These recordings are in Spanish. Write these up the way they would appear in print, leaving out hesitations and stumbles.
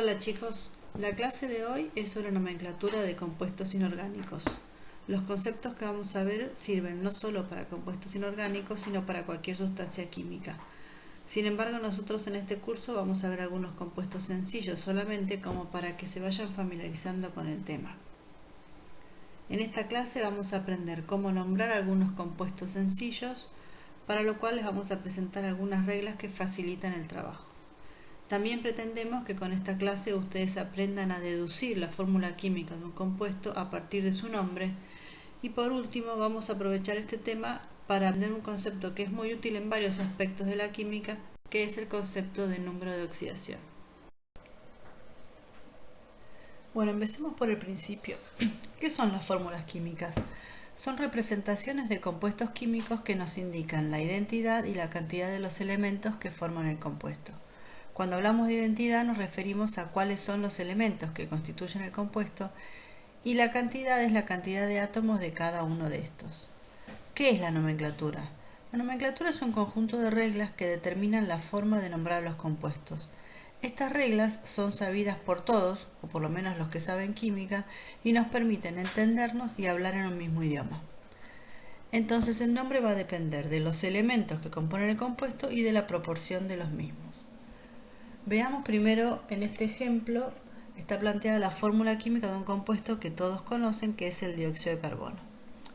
Hola chicos, la clase de hoy es sobre nomenclatura de compuestos inorgánicos. Los conceptos que vamos a ver sirven no solo para compuestos inorgánicos, sino para cualquier sustancia química. Sin embargo, nosotros en este curso vamos a ver algunos compuestos sencillos solamente como para que se vayan familiarizando con el tema. En esta clase vamos a aprender cómo nombrar algunos compuestos sencillos, para lo cual les vamos a presentar algunas reglas que facilitan el trabajo. También pretendemos que con esta clase ustedes aprendan a deducir la fórmula química de un compuesto a partir de su nombre. Y por último vamos a aprovechar este tema para aprender un concepto que es muy útil en varios aspectos de la química, que es el concepto de número de oxidación. Bueno, empecemos por el principio. ¿Qué son las fórmulas químicas? Son representaciones de compuestos químicos que nos indican la identidad y la cantidad de los elementos que forman el compuesto. Cuando hablamos de identidad nos referimos a cuáles son los elementos que constituyen el compuesto y la cantidad es la cantidad de átomos de cada uno de estos. ¿Qué es la nomenclatura? La nomenclatura es un conjunto de reglas que determinan la forma de nombrar los compuestos. Estas reglas son sabidas por todos, o por lo menos los que saben química, y nos permiten entendernos y hablar en un mismo idioma. Entonces el nombre va a depender de los elementos que componen el compuesto y de la proporción de los mismos. Veamos primero en este ejemplo, está planteada la fórmula química de un compuesto que todos conocen, que es el dióxido de carbono.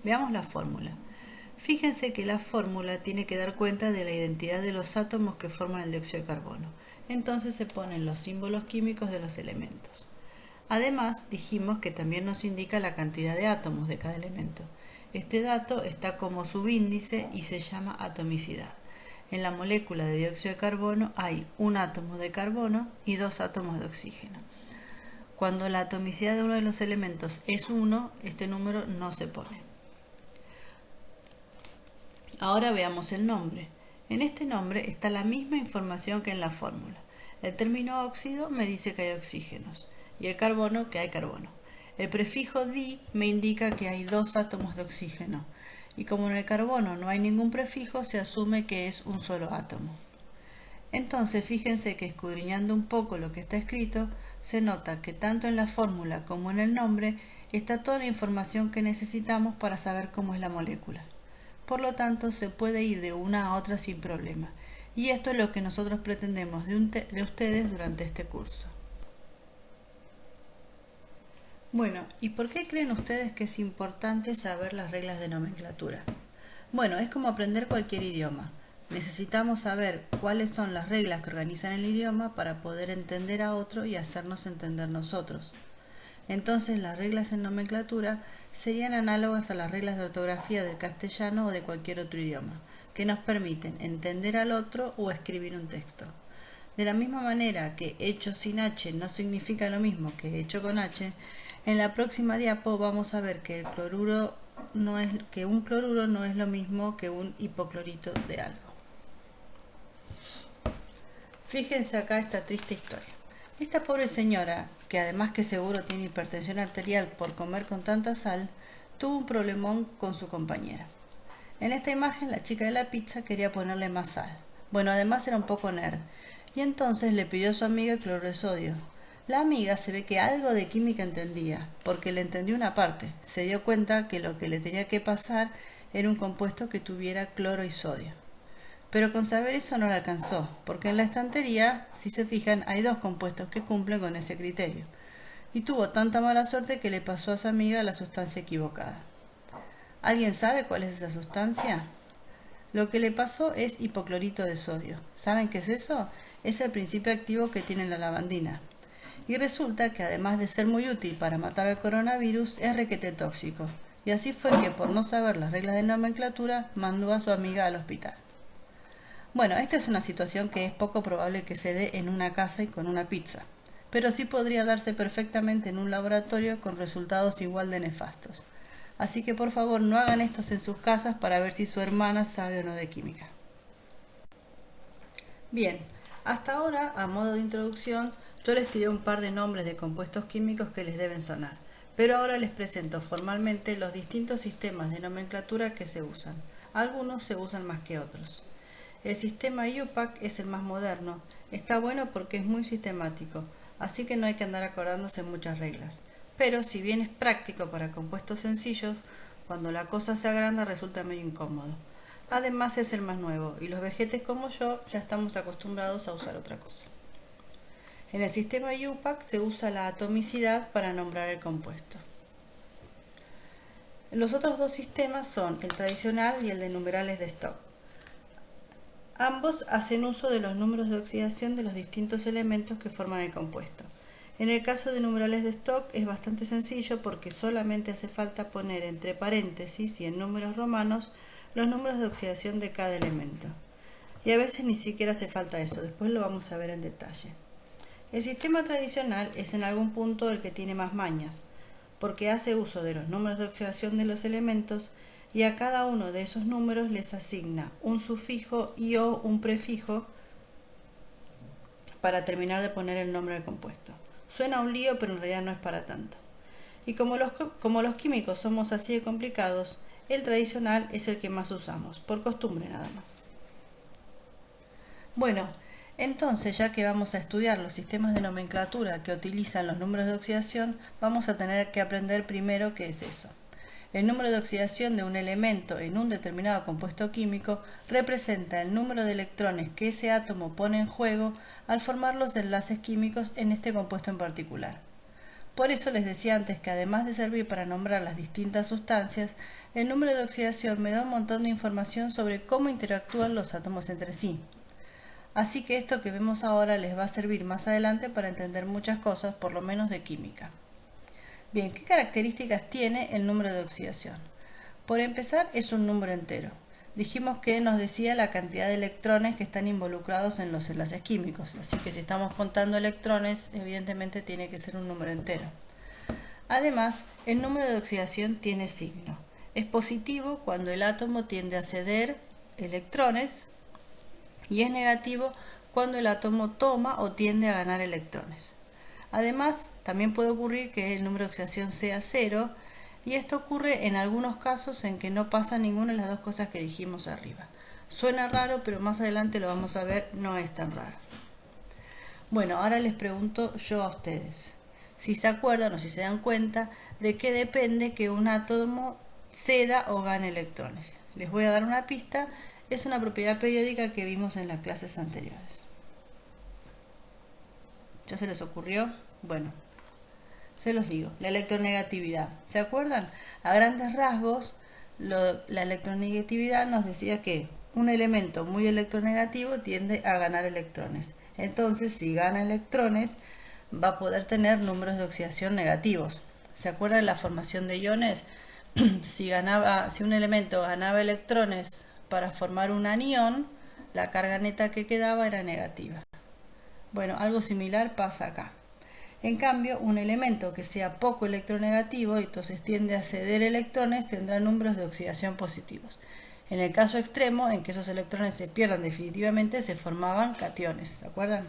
Veamos la fórmula. Fíjense que la fórmula tiene que dar cuenta de la identidad de los átomos que forman el dióxido de carbono. Entonces se ponen los símbolos químicos de los elementos. Además, dijimos que también nos indica la cantidad de átomos de cada elemento. Este dato está como subíndice y se llama atomicidad. En la molécula de dióxido de carbono hay un átomo de carbono y dos átomos de oxígeno. Cuando la atomicidad de uno de los elementos es 1, este número no se pone. Ahora veamos el nombre. En este nombre está la misma información que en la fórmula. El término óxido me dice que hay oxígenos y el carbono que hay carbono. El prefijo di me indica que hay dos átomos de oxígeno. Y como en el carbono no hay ningún prefijo, se asume que es un solo átomo. Entonces, fíjense que escudriñando un poco lo que está escrito, se nota que tanto en la fórmula como en el nombre está toda la información que necesitamos para saber cómo es la molécula. Por lo tanto, se puede ir de una a otra sin problema. Y esto es lo que nosotros pretendemos de ustedes durante este curso. Bueno, ¿y por qué creen ustedes que es importante saber las reglas de nomenclatura? Bueno, es como aprender cualquier idioma. Necesitamos saber cuáles son las reglas que organizan el idioma para poder entender a otro y hacernos entender nosotros. Entonces, las reglas en nomenclatura serían análogas a las reglas de ortografía del castellano o de cualquier otro idioma, que nos permiten entender al otro o escribir un texto. De la misma manera que hecho sin H no significa lo mismo que hecho con H, en la próxima diapo vamos a ver que un cloruro no es lo mismo que un hipoclorito de algo. Fíjense acá esta triste historia. Esta pobre señora, que además que seguro tiene hipertensión arterial por comer con tanta sal, tuvo un problemón con su compañera. En esta imagen la chica de la pizza quería ponerle más sal. Bueno, además era un poco nerd, y entonces le pidió a su amiga el cloruro de sodio. La amiga se ve que algo de química entendía, porque le entendió una parte. Se dio cuenta que lo que le tenía que pasar era un compuesto que tuviera cloro y sodio. Pero con saber eso no le alcanzó, porque en la estantería, si se fijan, hay dos compuestos que cumplen con ese criterio. Y tuvo tanta mala suerte que le pasó a su amiga la sustancia equivocada. ¿Alguien sabe cuál es esa sustancia? Lo que le pasó es hipoclorito de sodio. ¿Saben qué es eso? Es el principio activo que tiene la lavandina. Y resulta que además de ser muy útil para matar al coronavirus, es requete tóxico. Y así fue que, por no saber las reglas de nomenclatura, mandó a su amiga al hospital. Bueno, esta es una situación que es poco probable que se dé en una casa y con una pizza, pero sí podría darse perfectamente en un laboratorio con resultados igual de nefastos. Así que por favor no hagan estos en sus casas para ver si su hermana sabe o no de química. Bien, hasta ahora, a modo de introducción, yo les tiré un par de nombres de compuestos químicos que les deben sonar, pero ahora les presento formalmente los distintos sistemas de nomenclatura que se usan. Algunos se usan más que otros. El sistema IUPAC es el más moderno. Está bueno porque es muy sistemático. así que no hay que andar acordándose muchas reglas. Pero si bien es práctico para compuestos sencillos, cuando la cosa se agranda resulta medio incómodo. Además es el más nuevo y los vejetes como yo ya estamos acostumbrados a usar otra cosa. En el sistema IUPAC se usa la atomicidad para nombrar el compuesto. Los otros dos sistemas son el tradicional y el de numerales de Stokes. Ambos hacen uso de los números de oxidación de los distintos elementos que forman el compuesto. En el caso de numerales de Stokes es bastante sencillo porque solamente hace falta poner entre paréntesis y en números romanos los números de oxidación de cada elemento. Y a veces ni siquiera hace falta eso, después lo vamos a ver en detalle. El sistema tradicional es en algún punto el que tiene más mañas, porque hace uso de los números de oxidación de los elementos y a cada uno de esos números les asigna un sufijo y o un prefijo para terminar de poner el nombre del compuesto. Suena un lío, pero en realidad no es para tanto. Y como los químicos somos así de complicados, el tradicional es el que más usamos, por costumbre nada más. Bueno, entonces ya que vamos a estudiar los sistemas de nomenclatura que utilizan los números de oxidación, vamos a tener que aprender primero qué es eso. El número de oxidación de un elemento en un determinado compuesto químico representa el número de electrones que ese átomo pone en juego al formar los enlaces químicos en este compuesto en particular. Por eso les decía antes que además de servir para nombrar las distintas sustancias, el número de oxidación me da un montón de información sobre cómo interactúan los átomos entre sí. Así que esto que vemos ahora les va a servir más adelante para entender muchas cosas, por lo menos de química. Bien, ¿qué características tiene el número de oxidación? Por empezar, es un número entero. Dijimos que nos decía la cantidad de electrones que están involucrados en los enlaces químicos, así que si estamos contando electrones, evidentemente tiene que ser un número entero. Además, el número de oxidación tiene signo. Es positivo cuando el átomo tiende a ceder electrones y es negativo cuando el átomo toma o tiende a ganar electrones. Además, también puede ocurrir que el número de oxidación sea cero, y esto ocurre en algunos casos en que no pasa ninguna de las dos cosas que dijimos arriba. Suena raro, pero más adelante lo vamos a ver, no es tan raro. Bueno, ahora les pregunto yo a ustedes, si se acuerdan o si se dan cuenta de qué depende que un átomo ceda o gane electrones. Les voy a dar una pista, es una propiedad periódica que vimos en las clases anteriores. ¿Ya se les ocurrió? Bueno, se los digo, la electronegatividad. ¿Se acuerdan? A grandes rasgos, la electronegatividad nos decía que un elemento muy electronegativo tiende a ganar electrones. Entonces, si gana electrones, va a poder tener números de oxidación negativos. ¿Se acuerdan de la formación de iones? Si un elemento ganaba electrones para formar un anión, la carga neta que quedaba era negativa. Bueno, algo similar pasa acá. En cambio, un elemento que sea poco electronegativo y entonces tiende a ceder electrones tendrá números de oxidación positivos. En el caso extremo, en que esos electrones se pierdan definitivamente, se formaban cationes, ¿se acuerdan?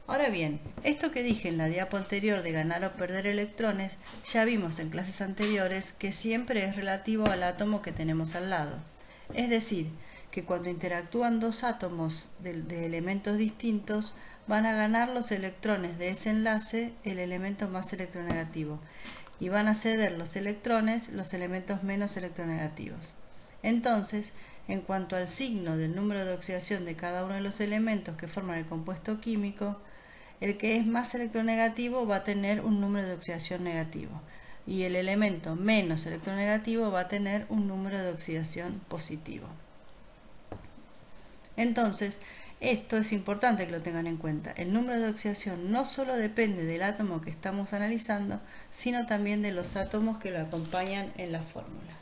Ahora bien, esto que dije en la diapo anterior de ganar o perder electrones, ya vimos en clases anteriores que siempre es relativo al átomo que tenemos al lado. Es decir, que cuando interactúan dos átomos de elementos distintos, van a ganar los electrones de ese enlace el elemento más electronegativo y van a ceder los electrones los elementos menos electronegativos. Entonces, en cuanto al signo del número de oxidación de cada uno de los elementos que forman el compuesto químico, el que es más electronegativo va a tener un número de oxidación negativo y el elemento menos electronegativo va a tener un número de oxidación positivo. Entonces, esto es importante que lo tengan en cuenta. El número de oxidación no solo depende del átomo que estamos analizando, sino también de los átomos que lo acompañan en la fórmula.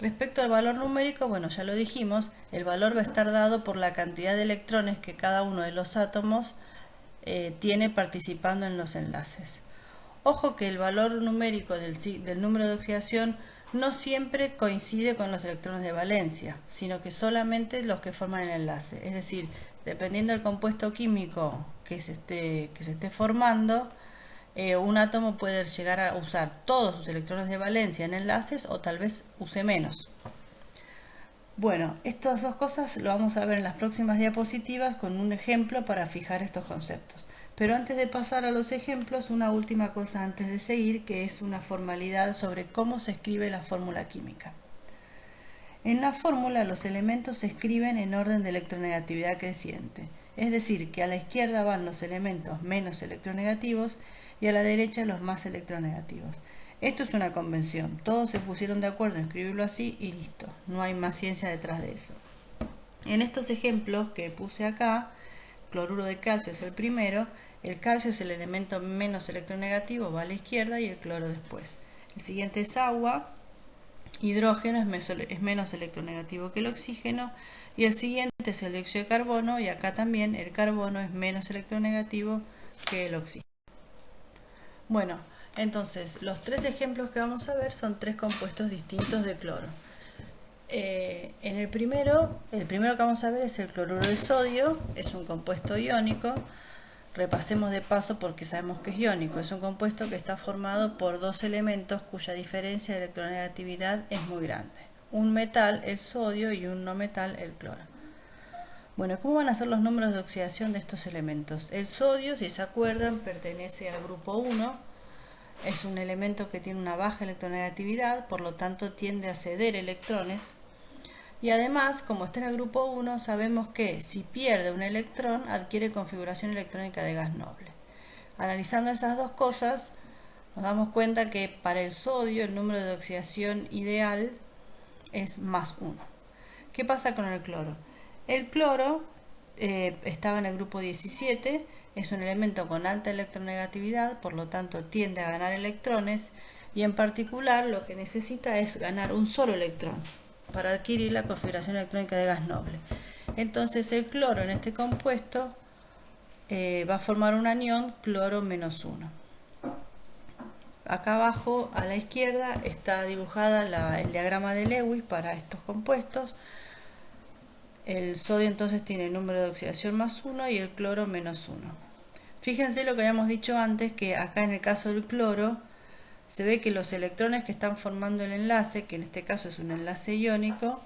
Respecto al valor numérico, bueno, ya lo dijimos, el valor va a estar dado por la cantidad de electrones que cada uno de los átomos tiene participando en los enlaces. Ojo que el valor numérico del número de oxidación no siempre coincide con los electrones de valencia, sino que solamente los que forman el enlace. Es decir, dependiendo del compuesto químico que se esté formando, un átomo puede llegar a usar todos sus electrones de valencia en enlaces o tal vez use menos. Bueno, estas dos cosas lo vamos a ver en las próximas diapositivas con un ejemplo para fijar estos conceptos. Pero antes de pasar a los ejemplos, una última cosa antes de seguir, que es una formalidad sobre cómo se escribe la fórmula química. En la fórmula los elementos se escriben en orden de electronegatividad creciente, es decir, que a la izquierda van los elementos menos electronegativos y a la derecha los más electronegativos. Esto es una convención, todos se pusieron de acuerdo en escribirlo así y listo, no hay más ciencia detrás de eso. En estos ejemplos que puse acá, cloruro de calcio es el primero, el calcio es el elemento menos electronegativo, va a la izquierda y el cloro después. El siguiente es agua, hidrógeno es menos electronegativo que el oxígeno y el siguiente es el dióxido de carbono y acá también el carbono es menos electronegativo que el oxígeno. Bueno, entonces los tres ejemplos que vamos a ver son tres compuestos distintos de cloro. El primero que vamos a ver es el cloruro de sodio, es un compuesto iónico. Repasemos de paso porque sabemos que es iónico. Es un compuesto que está formado por dos elementos cuya diferencia de electronegatividad es muy grande. Un metal, el sodio, y un no metal, el cloro. Bueno, ¿cómo van a ser los números de oxidación de estos elementos? El sodio, si se acuerdan, pertenece al grupo 1. Es un elemento que tiene una baja electronegatividad, por lo tanto tiende a ceder electrones. Y además, como está en el grupo 1, sabemos que si pierde un electrón, adquiere configuración electrónica de gas noble. Analizando esas dos cosas, nos damos cuenta que para el sodio el número de oxidación ideal es más 1. ¿Qué pasa con el cloro? El cloro estaba en el grupo 17, es un elemento con alta electronegatividad, por lo tanto tiende a ganar electrones y en particular lo que necesita es ganar un solo electrón para adquirir la configuración electrónica de gas noble. Entonces el cloro en este compuesto va a formar un anión cloro menos 1. Acá abajo a la izquierda está dibujada el diagrama de Lewis para estos compuestos. El sodio entonces tiene el número de oxidación más 1 y el cloro menos 1. Fíjense lo que habíamos dicho antes, que acá en el caso del cloro se ve que los electrones que están formando el enlace, que en este caso es un enlace iónico,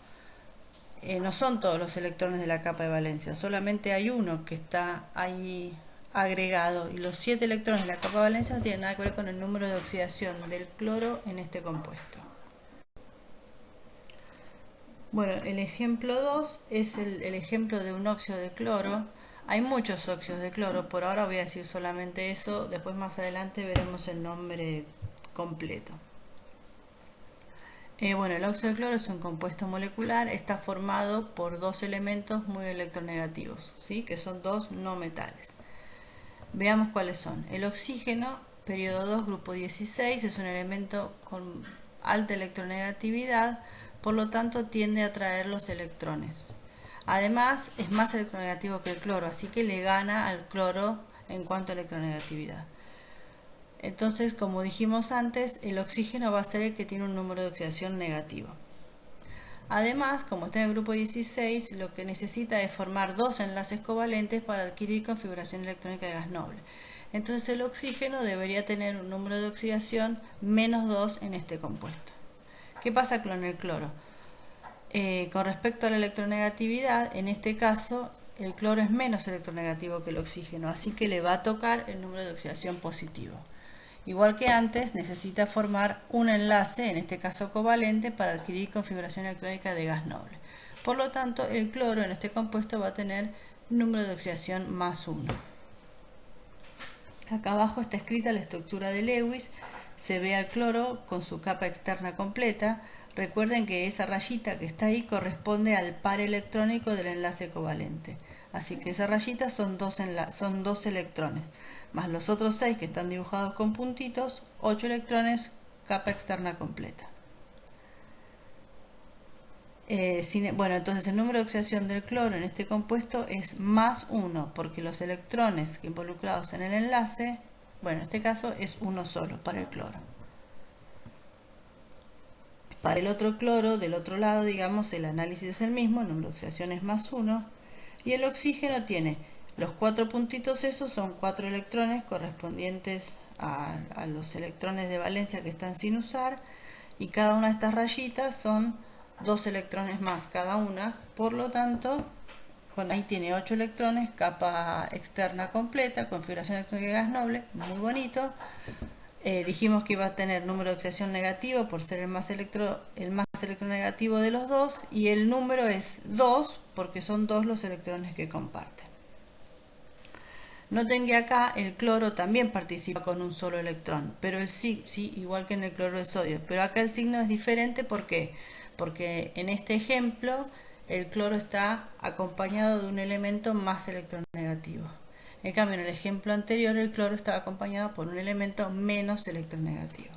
no son todos los electrones de la capa de valencia, solamente hay uno que está ahí agregado y los 7 electrones de la capa de valencia no tienen nada que ver con el número de oxidación del cloro en este compuesto. Bueno, el ejemplo 2 es el ejemplo de un óxido de cloro. Hay muchos óxidos de cloro, por ahora voy a decir solamente eso, después más adelante veremos el nombre completo. Bueno, el óxido de cloro es un compuesto molecular, está formado por dos elementos muy electronegativos, ¿sí? Que son dos no metales. Veamos cuáles son. El oxígeno, periodo 2, grupo 16, es un elemento con alta electronegatividad, por lo tanto tiende a atraer los electrones. Además es más electronegativo que el cloro, así que le gana al cloro en cuanto a electronegatividad. Entonces, como dijimos antes, el oxígeno va a ser el que tiene un número de oxidación negativo. Además, como está en el grupo 16, lo que necesita es formar dos enlaces covalentes para adquirir configuración electrónica de gas noble. Entonces el oxígeno debería tener un número de oxidación menos 2 en este compuesto. ¿Qué pasa con el cloro? Con respecto a la electronegatividad, en este caso el cloro es menos electronegativo que el oxígeno, así que le va a tocar el número de oxidación positivo. Igual que antes, necesita formar un enlace, en este caso covalente, para adquirir configuración electrónica de gas noble. Por lo tanto, el cloro en este compuesto va a tener número de oxidación más 1. Acá abajo está escrita la estructura de Lewis. Se ve al cloro con su capa externa completa. Recuerden que esa rayita que está ahí corresponde al par electrónico del enlace covalente. Así que esa rayita son dos electrones, más los otros 6 que están dibujados con puntitos, 8 electrones, capa externa completa. Bueno, entonces el número de oxidación del cloro en este compuesto es más 1, porque los electrones involucrados en el enlace, bueno, en este caso es uno solo para el cloro. Para el otro cloro, del otro lado, digamos, el análisis es el mismo, el número de oxidación es más 1, y el oxígeno tiene los 4 puntitos, esos son 4 electrones correspondientes a los electrones de valencia que están sin usar, y cada una de estas rayitas son 2 electrones más cada una, por lo tanto, ahí tiene 8 electrones, capa externa completa, configuración electrónica de gas noble, muy bonito. Dijimos que iba a tener número de oxidación negativo por ser el más electronegativo de los dos, y el número es 2 porque son 2 los electrones que comparten. Noten que acá el cloro también participa con un solo electrón, pero el sí, igual que en el cloro de sodio, pero acá el signo es diferente. ¿Por qué? Porque en este ejemplo el cloro está acompañado de un elemento más electronegativo. En cambio, en el ejemplo anterior el cloro estaba acompañado por un elemento menos electronegativo.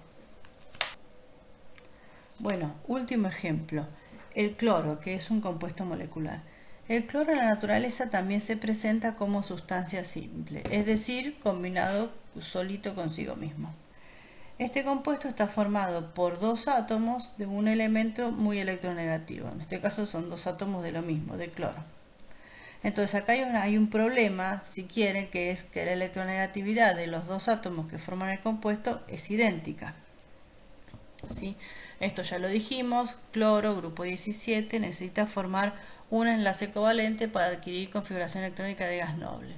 Bueno, último ejemplo, el cloro, que es un compuesto molecular. El cloro en la naturaleza también se presenta como sustancia simple, es decir, combinado solito consigo mismo. Este compuesto está formado por 2 átomos de un elemento muy electronegativo. En este caso son 2 átomos de lo mismo, de cloro. Entonces acá hay un problema, si quieren, que es que la electronegatividad de los 2 átomos que forman el compuesto es idéntica. ¿Sí? Esto ya lo dijimos, cloro, grupo 17, necesita formar un enlace covalente para adquirir configuración electrónica de gas noble.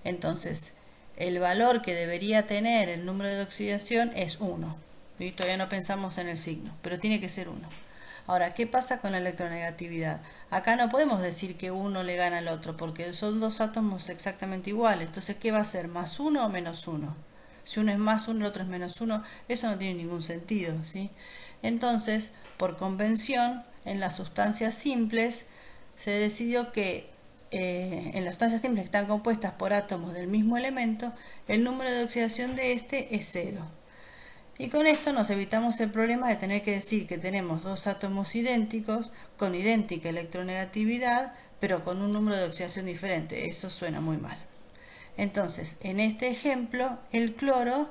Entonces, el valor que debería tener el número de oxidación es 1. ¿Sí? Todavía no pensamos en el signo, pero tiene que ser 1. Ahora, ¿qué pasa con la electronegatividad? Acá no podemos decir que uno le gana al otro, porque son 2 átomos exactamente iguales. Entonces, ¿qué va a ser? ¿Más 1 o menos 1? Si uno es más 1, el otro es menos 1, eso no tiene ningún sentido, ¿sí? Entonces, por convención, en las sustancias simples se decidió que en las sustancias simples que están compuestas por átomos del mismo elemento, el número de oxidación de este es 0. Y con esto nos evitamos el problema de tener que decir que tenemos 2 átomos idénticos con idéntica electronegatividad, pero con un número de oxidación diferente. Eso suena muy mal. Entonces, en este ejemplo, el cloro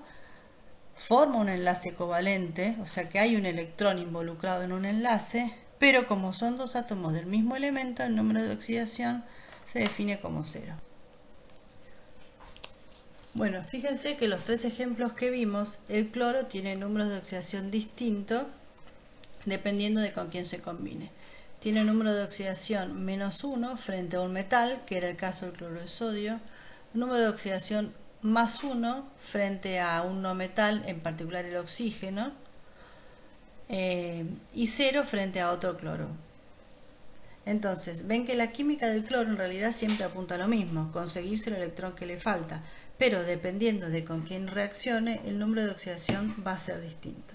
forma un enlace covalente, o sea que hay un electrón involucrado en un enlace, pero como son 2 átomos del mismo elemento, el número de oxidación se define como 0. Bueno, fíjense que los 3 ejemplos que vimos, el cloro tiene números de oxidación distintos dependiendo de con quién se combine. Tiene número de oxidación menos 1 frente a un metal, que era el caso del cloro de sodio, número de oxidación más 1 frente a un no metal, en particular el oxígeno, y 0 frente a otro cloro. Entonces, ven que la química del cloro en realidad siempre apunta a lo mismo, conseguirse el electrón que le falta, pero dependiendo de con quién reaccione, el número de oxidación va a ser distinto.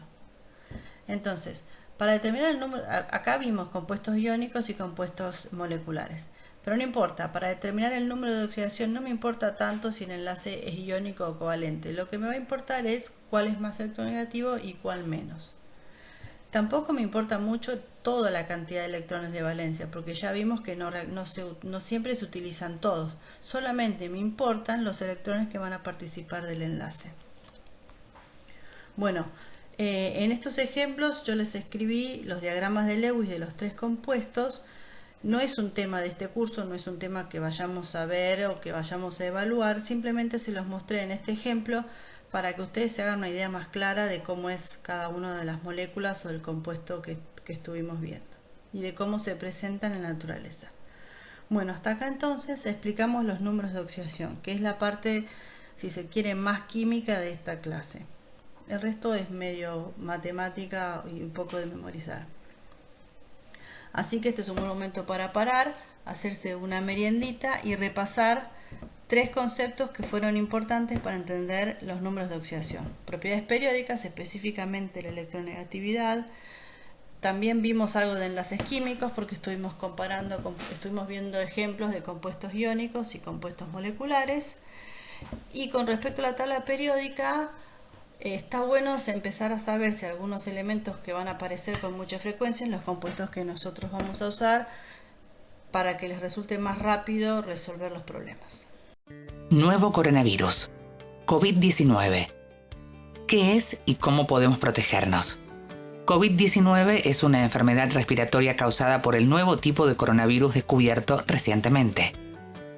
Entonces, para determinar el número, acá vimos compuestos iónicos y compuestos moleculares, pero no importa, para determinar el número de oxidación no me importa tanto si el enlace es iónico o covalente, lo que me va a importar es cuál es más electronegativo y cuál menos. Tampoco me importa mucho toda la cantidad de electrones de valencia, porque ya vimos que no siempre se utilizan todos, solamente me importan los electrones que van a participar del enlace. Bueno, en estos ejemplos yo les escribí los diagramas de Lewis de los 3 compuestos. No es un tema de este curso, no es un tema que vayamos a ver o que vayamos a evaluar, simplemente se los mostré en este ejemplo para que ustedes se hagan una idea más clara de cómo es cada una de las moléculas o del compuesto que estuvimos viendo y de cómo se presentan en la naturaleza. Bueno, hasta acá entonces explicamos los números de oxidación, que es la parte, si se quiere, más química de esta clase. El resto es medio matemática y un poco de memorizar. Así que este es un buen momento para parar, hacerse una meriendita y repasar 3 conceptos que fueron importantes para entender los números de oxidación. Propiedades periódicas, específicamente la electronegatividad. También vimos algo de enlaces químicos porque estuvimos viendo ejemplos de compuestos iónicos y compuestos moleculares. Y con respecto a la tabla periódica, está bueno empezar a saber si algunos elementos que van a aparecer con mucha frecuencia en los compuestos que nosotros vamos a usar para que les resulte más rápido resolver los problemas. Nuevo coronavirus, COVID-19. ¿Qué es y cómo podemos protegernos? COVID-19 es una enfermedad respiratoria causada por el nuevo tipo de coronavirus descubierto recientemente.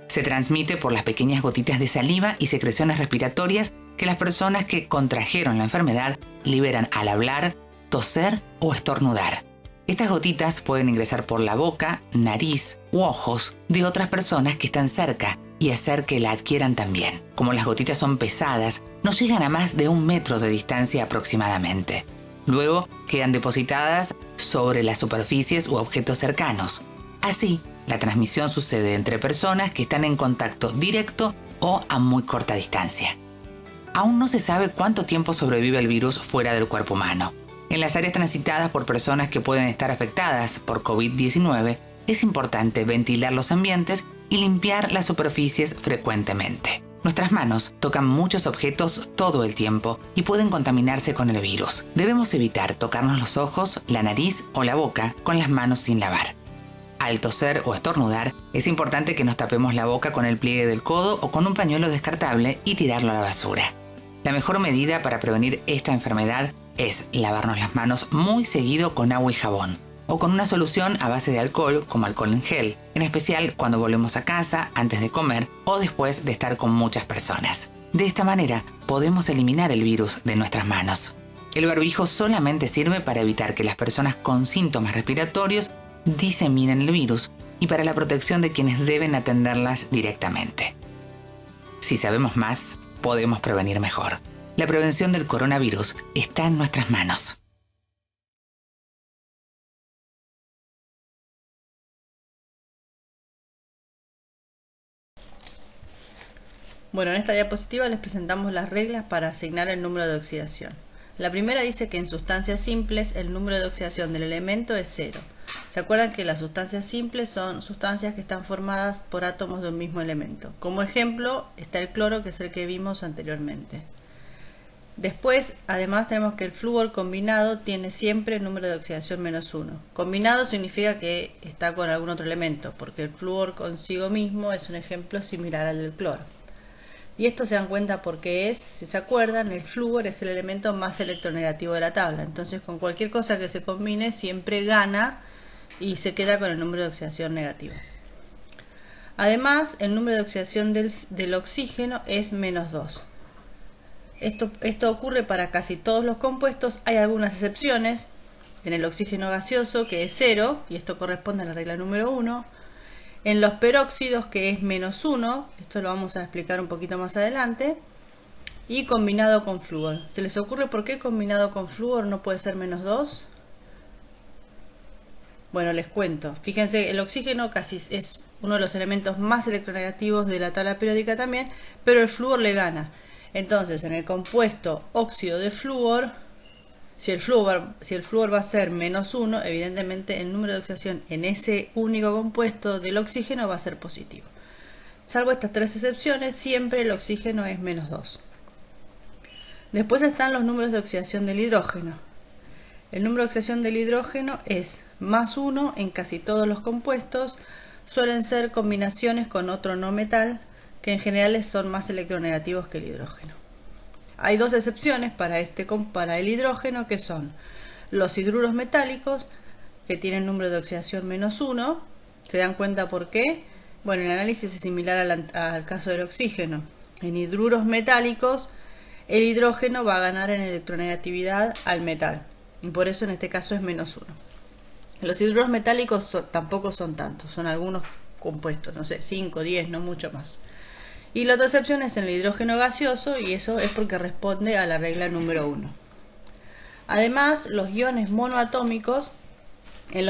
Se transmite por las pequeñas gotitas de saliva y secreciones respiratorias que las personas que contrajeron la enfermedad liberan al hablar, toser o estornudar. Estas gotitas pueden ingresar por la boca, nariz u ojos de otras personas que están cerca y hacer que la adquieran también. Como las gotitas son pesadas, no llegan a más de 1 metro de distancia aproximadamente. Luego quedan depositadas sobre las superficies u objetos cercanos. Así, la transmisión sucede entre personas que están en contacto directo o a muy corta distancia. Aún no se sabe cuánto tiempo sobrevive el virus fuera del cuerpo humano. En las áreas transitadas por personas que pueden estar afectadas por COVID-19, es importante ventilar los ambientes y limpiar las superficies frecuentemente. Nuestras manos tocan muchos objetos todo el tiempo y pueden contaminarse con el virus. Debemos evitar tocarnos los ojos, la nariz o la boca con las manos sin lavar. Al toser o estornudar, es importante que nos tapemos la boca con el pliegue del codo o con un pañuelo descartable y tirarlo a la basura. La mejor medida para prevenir esta enfermedad es lavarnos las manos muy seguido con agua y jabón, o con una solución a base de alcohol como alcohol en gel, en especial cuando volvemos a casa, antes de comer o después de estar con muchas personas. De esta manera podemos eliminar el virus de nuestras manos. El barbijo solamente sirve para evitar que las personas con síntomas respiratorios diseminen el virus y para la protección de quienes deben atenderlas directamente. Si sabemos más, podemos prevenir mejor. La prevención del coronavirus está en nuestras manos. Bueno, en esta diapositiva les presentamos las reglas para asignar el número de oxidación. La primera dice que en sustancias simples el número de oxidación del elemento es 0. ¿Se acuerdan que las sustancias simples son sustancias que están formadas por átomos de un mismo elemento? Como ejemplo está el cloro, que es el que vimos anteriormente. Después, además, tenemos que el flúor combinado tiene siempre el número de oxidación -1. Combinado significa que está con algún otro elemento, porque el flúor consigo mismo es un ejemplo similar al del cloro. Y esto se dan cuenta porque si se acuerdan, el flúor es el elemento más electronegativo de la tabla. Entonces, con cualquier cosa que se combine, siempre gana y se queda con el número de oxidación negativo. Además, el número de oxidación del oxígeno es -2. Esto ocurre para casi todos los compuestos. Hay algunas excepciones. En el oxígeno gaseoso, que es 0, y esto corresponde a la regla número 1. En los peróxidos, que es -1, esto lo vamos a explicar un poquito más adelante, y combinado con flúor. ¿Se les ocurre por qué combinado con flúor no puede ser -2? Bueno, les cuento. Fíjense, el oxígeno casi es uno de los elementos más electronegativos de la tabla periódica también, pero el flúor le gana. Entonces, en el compuesto óxido de flúor, si el flúor va a ser -1, evidentemente el número de oxidación en ese único compuesto del oxígeno va a ser positivo. Salvo estas 3 excepciones, siempre el oxígeno es -2. Después están los números de oxidación del hidrógeno. El número de oxidación del hidrógeno es +1 en casi todos los compuestos. Suelen ser combinaciones con otro no metal, que en general son más electronegativos que el hidrógeno. Hay 2 excepciones para el hidrógeno, que son los hidruros metálicos, que tienen número de oxidación -1. ¿Se dan cuenta por qué? Bueno, el análisis es similar al caso del oxígeno. En hidruros metálicos, el hidrógeno va a ganar en electronegatividad al metal, y por eso en este caso es -1. Los hidruros metálicos tampoco son tantos, son algunos compuestos, no sé, 5, 10, no mucho más. Y la otra excepción es en el hidrógeno gaseoso, y eso es porque responde a la regla número 1. Además, en los iones monoatómicos, el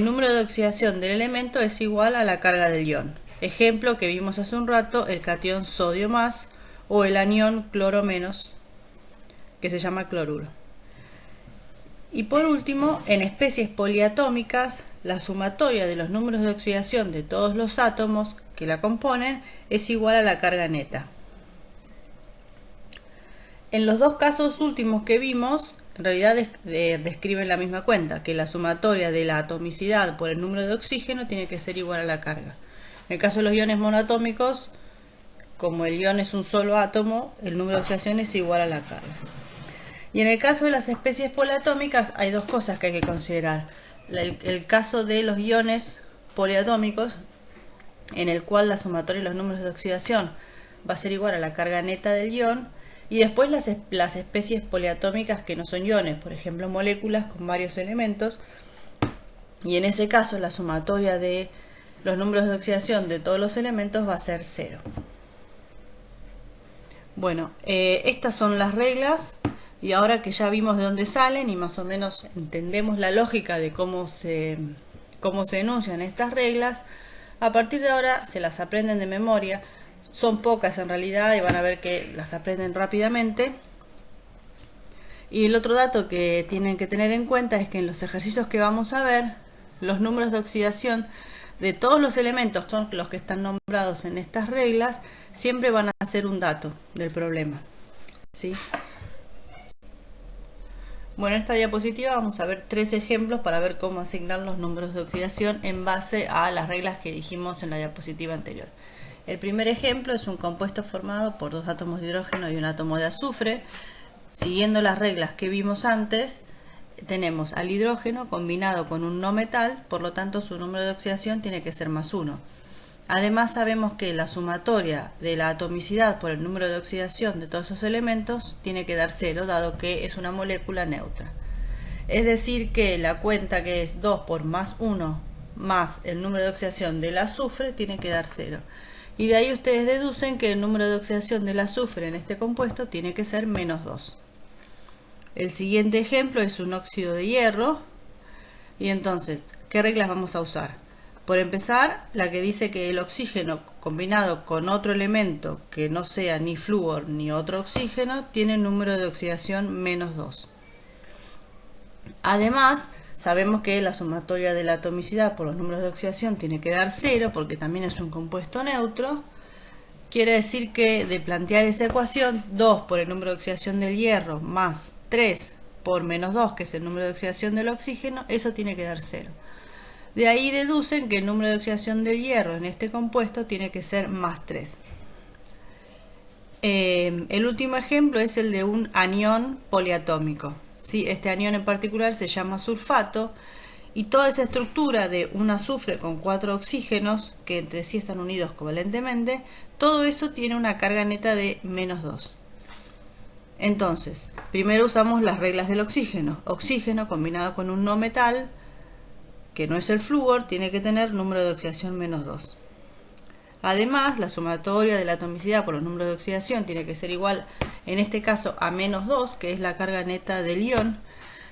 número de oxidación del elemento es igual a la carga del ion. Ejemplo que vimos hace un rato, el catión sodio más o el anión cloro menos, que se llama cloruro. Y por último, en especies poliatómicas, la sumatoria de los números de oxidación de todos los átomos que la componen es igual a la carga neta. En los 2 casos últimos que vimos, en realidad describen la misma cuenta, que la sumatoria de la atomicidad por el número de oxígeno tiene que ser igual a la carga. En el caso de los iones monoatómicos, como el ion es un solo átomo, el número de oxidación es igual a la carga. Y en el caso de las especies poliatómicas hay 2 cosas que hay que considerar. El caso de los iones poliatómicos, en el cual la sumatoria de los números de oxidación va a ser igual a la carga neta del ion, Y después las especies poliatómicas que no son iones, por ejemplo moléculas con varios elementos, y en ese caso la sumatoria de los números de oxidación de todos los elementos va a ser 0. Bueno, estas son las reglas, y ahora que ya vimos de dónde salen y más o menos entendemos la lógica de cómo se enuncian estas reglas, a partir de ahora se las aprenden de memoria. Son pocas en realidad y van a ver que las aprenden rápidamente. Y el otro dato que tienen que tener en cuenta es que en los ejercicios que vamos a ver, los números de oxidación de todos los elementos, son los que están nombrados en estas reglas, siempre van a ser un dato del problema, ¿sí? Bueno, en esta diapositiva vamos a ver 3 ejemplos para ver cómo asignar los números de oxidación en base a las reglas que dijimos en la diapositiva anterior. El primer ejemplo es un compuesto formado por 2 átomos de hidrógeno y un átomo de azufre. Siguiendo las reglas que vimos antes, tenemos al hidrógeno combinado con un no metal, por lo tanto su número de oxidación tiene que ser más 1. Además sabemos que la sumatoria de la atomicidad por el número de oxidación de todos esos elementos tiene que dar 0, dado que es una molécula neutra. Es decir que la cuenta, que es 2 por más 1 más el número de oxidación del azufre, tiene que dar 0. Y de ahí ustedes deducen que el número de oxidación del azufre en este compuesto tiene que ser menos 2. El siguiente ejemplo es un óxido de hierro. Y entonces, ¿qué reglas vamos a usar? Por empezar, la que dice que el oxígeno combinado con otro elemento que no sea ni flúor ni otro oxígeno tiene un número de oxidación menos 2. Además, sabemos que la sumatoria de la atomicidad por los números de oxidación tiene que dar 0 porque también es un compuesto neutro. Quiere decir que de plantear esa ecuación, 2 por el número de oxidación del hierro más 3 por menos 2, que es el número de oxidación del oxígeno, eso tiene que dar 0. De ahí deducen que el número de oxidación del hierro en este compuesto tiene que ser más 3. El último ejemplo es el de un anión poliatómico. ¿Sí? Este anión en particular se llama sulfato, y toda esa estructura de un azufre con 4 oxígenos que entre sí están unidos covalentemente, todo eso tiene una carga neta de menos 2. Entonces, primero usamos las reglas del oxígeno. Oxígeno combinado con un no metal, que no es el flúor, tiene que tener número de oxidación menos 2. Además, la sumatoria de la atomicidad por los números de oxidación tiene que ser igual, en este caso, a menos 2, que es la carga neta del ion.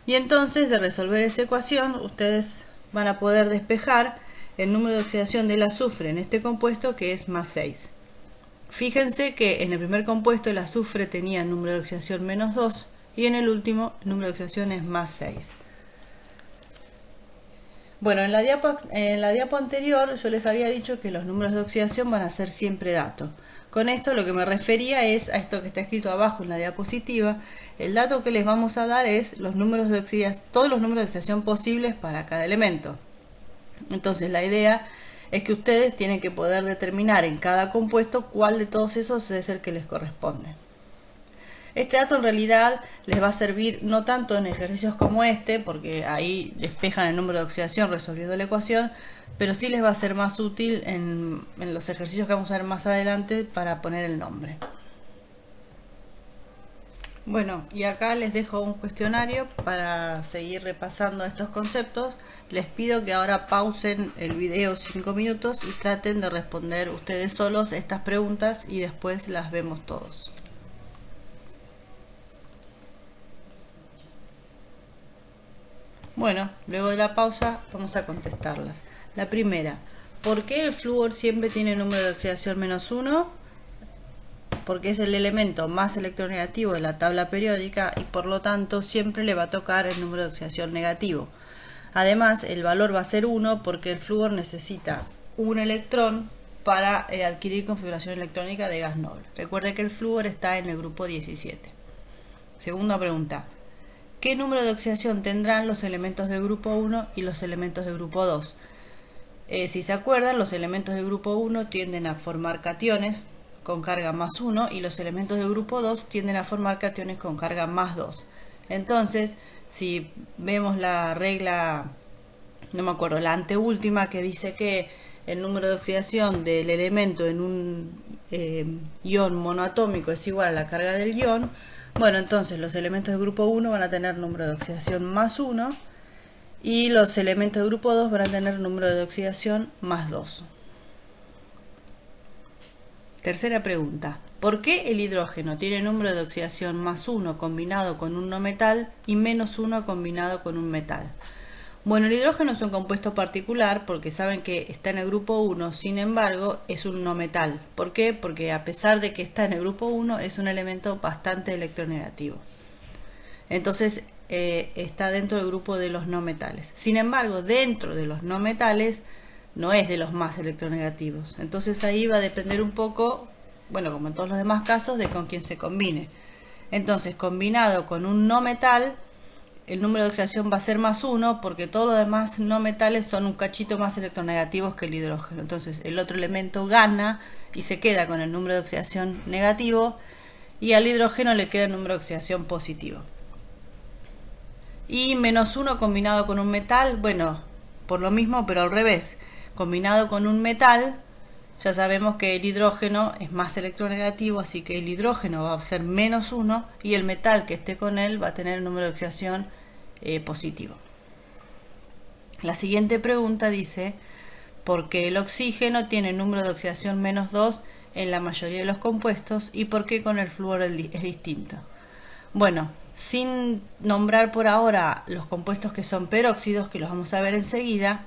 Y entonces, de resolver esa ecuación, ustedes van a poder despejar el número de oxidación del azufre en este compuesto, que es más 6. Fíjense que en el primer compuesto el azufre tenía el número de oxidación menos 2 y en el último el número de oxidación es más 6. Bueno, en la diapo anterior yo les había dicho que los números de oxidación van a ser siempre datos. Con esto lo que me refería es a esto que está escrito abajo en la diapositiva. El dato que les vamos a dar es los números de oxidación, todos los números de oxidación posibles para cada elemento. Entonces la idea es que ustedes tienen que poder determinar en cada compuesto cuál de todos esos es el que les corresponde. Este dato en realidad les va a servir no tanto en ejercicios como este, porque ahí despejan el número de oxidación resolviendo la ecuación, pero sí les va a ser más útil en los ejercicios que vamos a ver más adelante para poner el nombre. Bueno, y acá les dejo un cuestionario para seguir repasando estos conceptos. Les pido que ahora pausen el video 5 minutos y traten de responder ustedes solos estas preguntas y después las vemos todos. Bueno, luego de la pausa vamos a contestarlas. La primera, ¿por qué el flúor siempre tiene número de oxidación menos 1? Porque es el elemento más electronegativo de la tabla periódica y por lo tanto siempre le va a tocar el número de oxidación negativo. Además, el valor va a ser 1 porque el flúor necesita un electrón para adquirir configuración electrónica de gas noble. Recuerden que el flúor está en el grupo 17. Segunda pregunta. ¿Qué número de oxidación tendrán los elementos del grupo 1 y los elementos del grupo 2? Si se acuerdan, los elementos del grupo 1 tienden a formar cationes con carga más 1 y los elementos del grupo 2 tienden a formar cationes con carga más 2. Entonces, si vemos la regla, no me acuerdo, la anteúltima, que dice que el número de oxidación del elemento en un ion monoatómico es igual a la carga del ion, bueno, entonces los elementos del grupo 1 van a tener número de oxidación más 1 y los elementos del grupo 2 van a tener número de oxidación más 2. Tercera pregunta. ¿Por qué el hidrógeno tiene número de oxidación más 1 combinado con un no metal y menos 1 combinado con un metal? Bueno, el hidrógeno es un compuesto particular porque saben que está en el grupo 1, sin embargo es un no metal. ¿Por qué? Porque a pesar de que está en el grupo 1 es un elemento bastante electronegativo. Entonces está dentro del grupo de los no metales. Sin embargo, dentro de los no metales no es de los más electronegativos. Entonces ahí va a depender un poco, bueno, como en todos los demás casos, de con quién se combine. Entonces, combinado con un no metal, el número de oxidación va a ser más 1 porque todos los demás no metales son un cachito más electronegativos que el hidrógeno. Entonces el otro elemento gana y se queda con el número de oxidación negativo y al hidrógeno le queda el número de oxidación positivo. Y menos 1 combinado con un metal, bueno, por lo mismo pero al revés. Combinado con un metal, ya sabemos que el hidrógeno es más electronegativo, así que el hidrógeno va a ser menos 1 y el metal que esté con él va a tener el número de oxidación positivo. La siguiente pregunta dice, ¿por qué el oxígeno tiene número de oxidación menos 2 en la mayoría de los compuestos y por qué con el flúor es distinto? Bueno, sin nombrar por ahora los compuestos que son peróxidos, que los vamos a ver enseguida,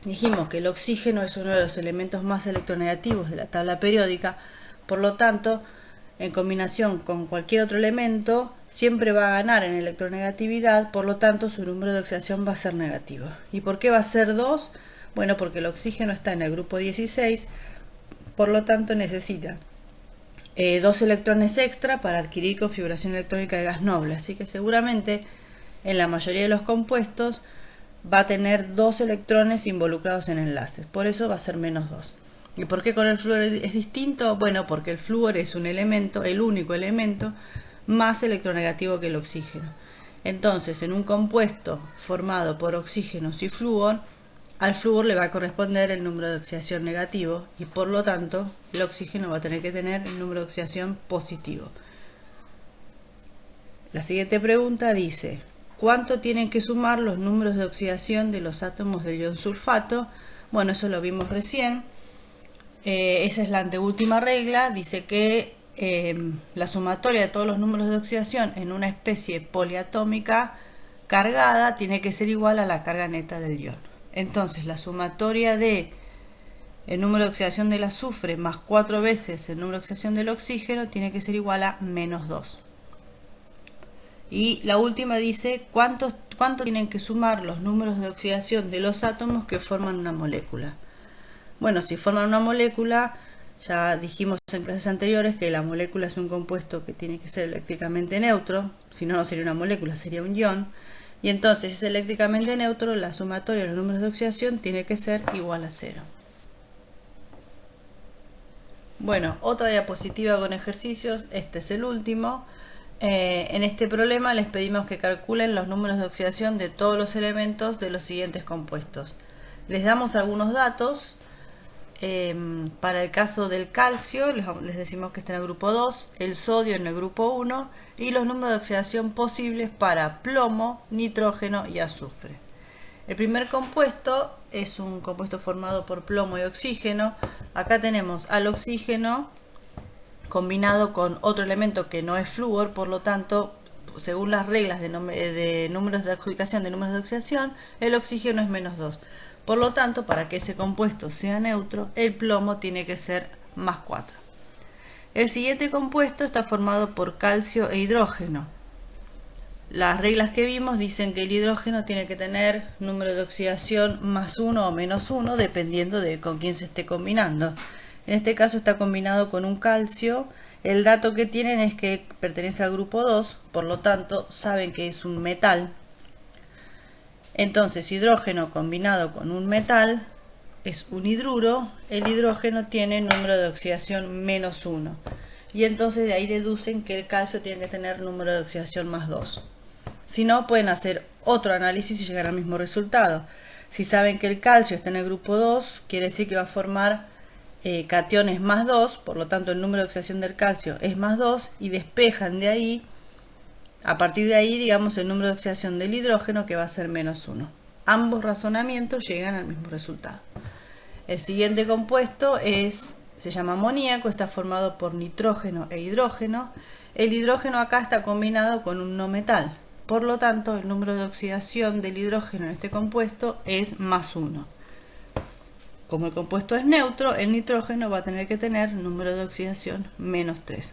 dijimos que el oxígeno es uno de los elementos más electronegativos de la tabla periódica, por lo tanto, en combinación con cualquier otro elemento, siempre va a ganar en electronegatividad, por lo tanto su número de oxidación va a ser negativo. ¿Y por qué va a ser 2? Bueno, porque el oxígeno está en el grupo 16, por lo tanto necesita 2 electrones extra para adquirir configuración electrónica de gas noble, así que seguramente en la mayoría de los compuestos va a tener 2 electrones involucrados en enlaces, por eso va a ser menos 2. ¿Y por qué con el flúor es distinto? Bueno, porque el flúor es un elemento, el único elemento más electronegativo que el oxígeno. Entonces, en un compuesto formado por oxígenos y flúor, al flúor le va a corresponder el número de oxidación negativo y por lo tanto el oxígeno va a tener que tener el número de oxidación positivo. La siguiente pregunta dice, ¿cuánto tienen que sumar los números de oxidación de los átomos del ion sulfato? Bueno, eso lo vimos recién. Esa es la anteúltima regla. Dice que la sumatoria de todos los números de oxidación en una especie poliatómica cargada tiene que ser igual a la carga neta del ion. Entonces, la sumatoria de el número de oxidación del azufre más 4 veces el número de oxidación del oxígeno tiene que ser igual a menos 2. Y la última dice cuánto tienen que sumar los números de oxidación de los átomos que forman una molécula. Bueno, si forman una molécula, ya dijimos en clases anteriores que la molécula es un compuesto que tiene que ser eléctricamente neutro, si no, no sería una molécula, sería un ion. Y entonces, si es eléctricamente neutro, la sumatoria de los números de oxidación tiene que ser igual a 0. Bueno, otra diapositiva con ejercicios, este es el último. En este problema les pedimos que calculen los números de oxidación de todos los elementos de los siguientes compuestos. Les damos algunos datos. Para el caso del calcio, les decimos que está en el grupo 2, el sodio en el grupo 1 y los números de oxidación posibles para plomo, nitrógeno y azufre. El primer compuesto es un compuesto formado por plomo y oxígeno. Acá tenemos al oxígeno combinado con otro elemento que no es flúor, por lo tanto, según las reglas de números de adjudicación de números de oxidación, el oxígeno es menos 2. Por lo tanto, para que ese compuesto sea neutro, el plomo tiene que ser más 4. El siguiente compuesto está formado por calcio e hidrógeno. Las reglas que vimos dicen que el hidrógeno tiene que tener número de oxidación más 1 o menos 1, dependiendo de con quién se esté combinando. En este caso está combinado con un calcio. El dato que tienen es que pertenece al grupo 2, por lo tanto saben que es un metal. Entonces, hidrógeno combinado con un metal es un hidruro. El hidrógeno tiene número de oxidación menos 1. Y entonces de ahí deducen que el calcio tiene que tener número de oxidación más 2. Si no, pueden hacer otro análisis y llegar al mismo resultado. Si saben que el calcio está en el grupo 2, quiere decir que va a formar cationes más 2, por lo tanto el número de oxidación del calcio es más 2 y despejan de ahí, a partir de ahí, digamos, el número de oxidación del hidrógeno que va a ser menos 1. Ambos razonamientos llegan al mismo resultado. El siguiente compuesto se llama amoníaco, está formado por nitrógeno e hidrógeno. El hidrógeno acá está combinado con un no metal, por lo tanto el número de oxidación del hidrógeno en este compuesto es más 1. Como el compuesto es neutro, el nitrógeno va a tener que tener número de oxidación menos 3.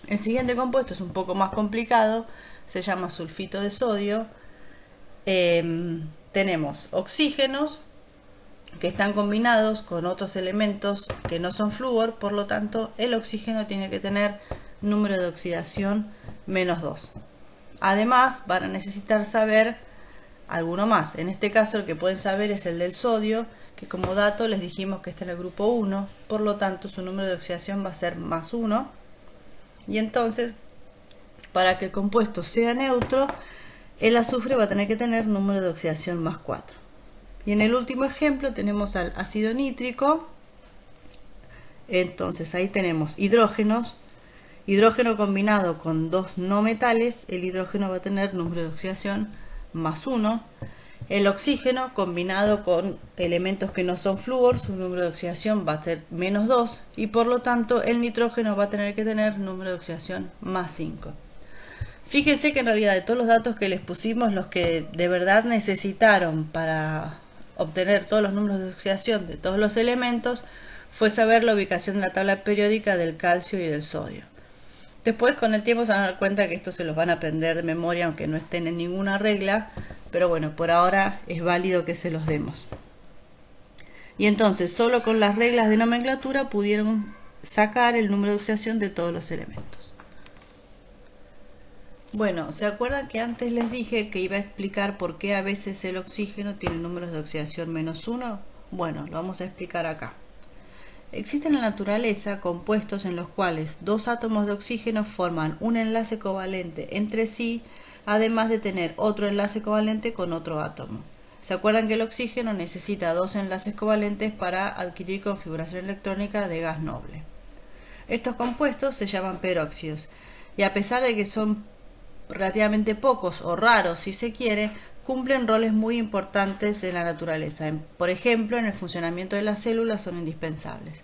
El siguiente compuesto es un poco más complicado, se llama sulfito de sodio. Tenemos oxígenos que están combinados con otros elementos que no son flúor, por lo tanto el oxígeno tiene que tener número de oxidación menos 2. Además van a necesitar saber alguno más. En este caso el que pueden saber es el del sodio, que como dato les dijimos que está en el grupo 1, por lo tanto su número de oxidación va a ser más 1. Y entonces, para que el compuesto sea neutro, el azufre va a tener que tener número de oxidación más 4. Y en el último ejemplo tenemos al ácido nítrico. Entonces ahí tenemos hidrógenos. Hidrógeno combinado con dos no metales, el hidrógeno va a tener número de oxidación más 1. El oxígeno combinado con elementos que no son flúor, su número de oxidación va a ser menos 2 y por lo tanto el nitrógeno va a tener que tener número de oxidación más 5. Fíjense que en realidad de todos los datos que les pusimos, los que de verdad necesitaron para obtener todos los números de oxidación de todos los elementos fue saber la ubicación de la tabla periódica del calcio y del sodio. Después con el tiempo se van a dar cuenta que esto se los van a aprender de memoria aunque no estén en ninguna regla, pero bueno, por ahora es válido que se los demos. Y entonces solo con las reglas de nomenclatura pudieron sacar el número de oxidación de todos los elementos. Bueno, ¿se acuerdan que antes les dije que iba a explicar por qué a veces el oxígeno tiene números de oxidación menos 1? Bueno, lo vamos a explicar acá. Existen en la naturaleza compuestos en los cuales dos átomos de oxígeno forman un enlace covalente entre sí, además de tener otro enlace covalente con otro átomo. ¿Se acuerdan que el oxígeno necesita dos enlaces covalentes para adquirir configuración electrónica de gas noble? Estos compuestos se llaman peróxidos y a pesar de que son relativamente pocos o raros si se quiere, cumplen roles muy importantes en la naturaleza. Por ejemplo, en el funcionamiento de las células son indispensables.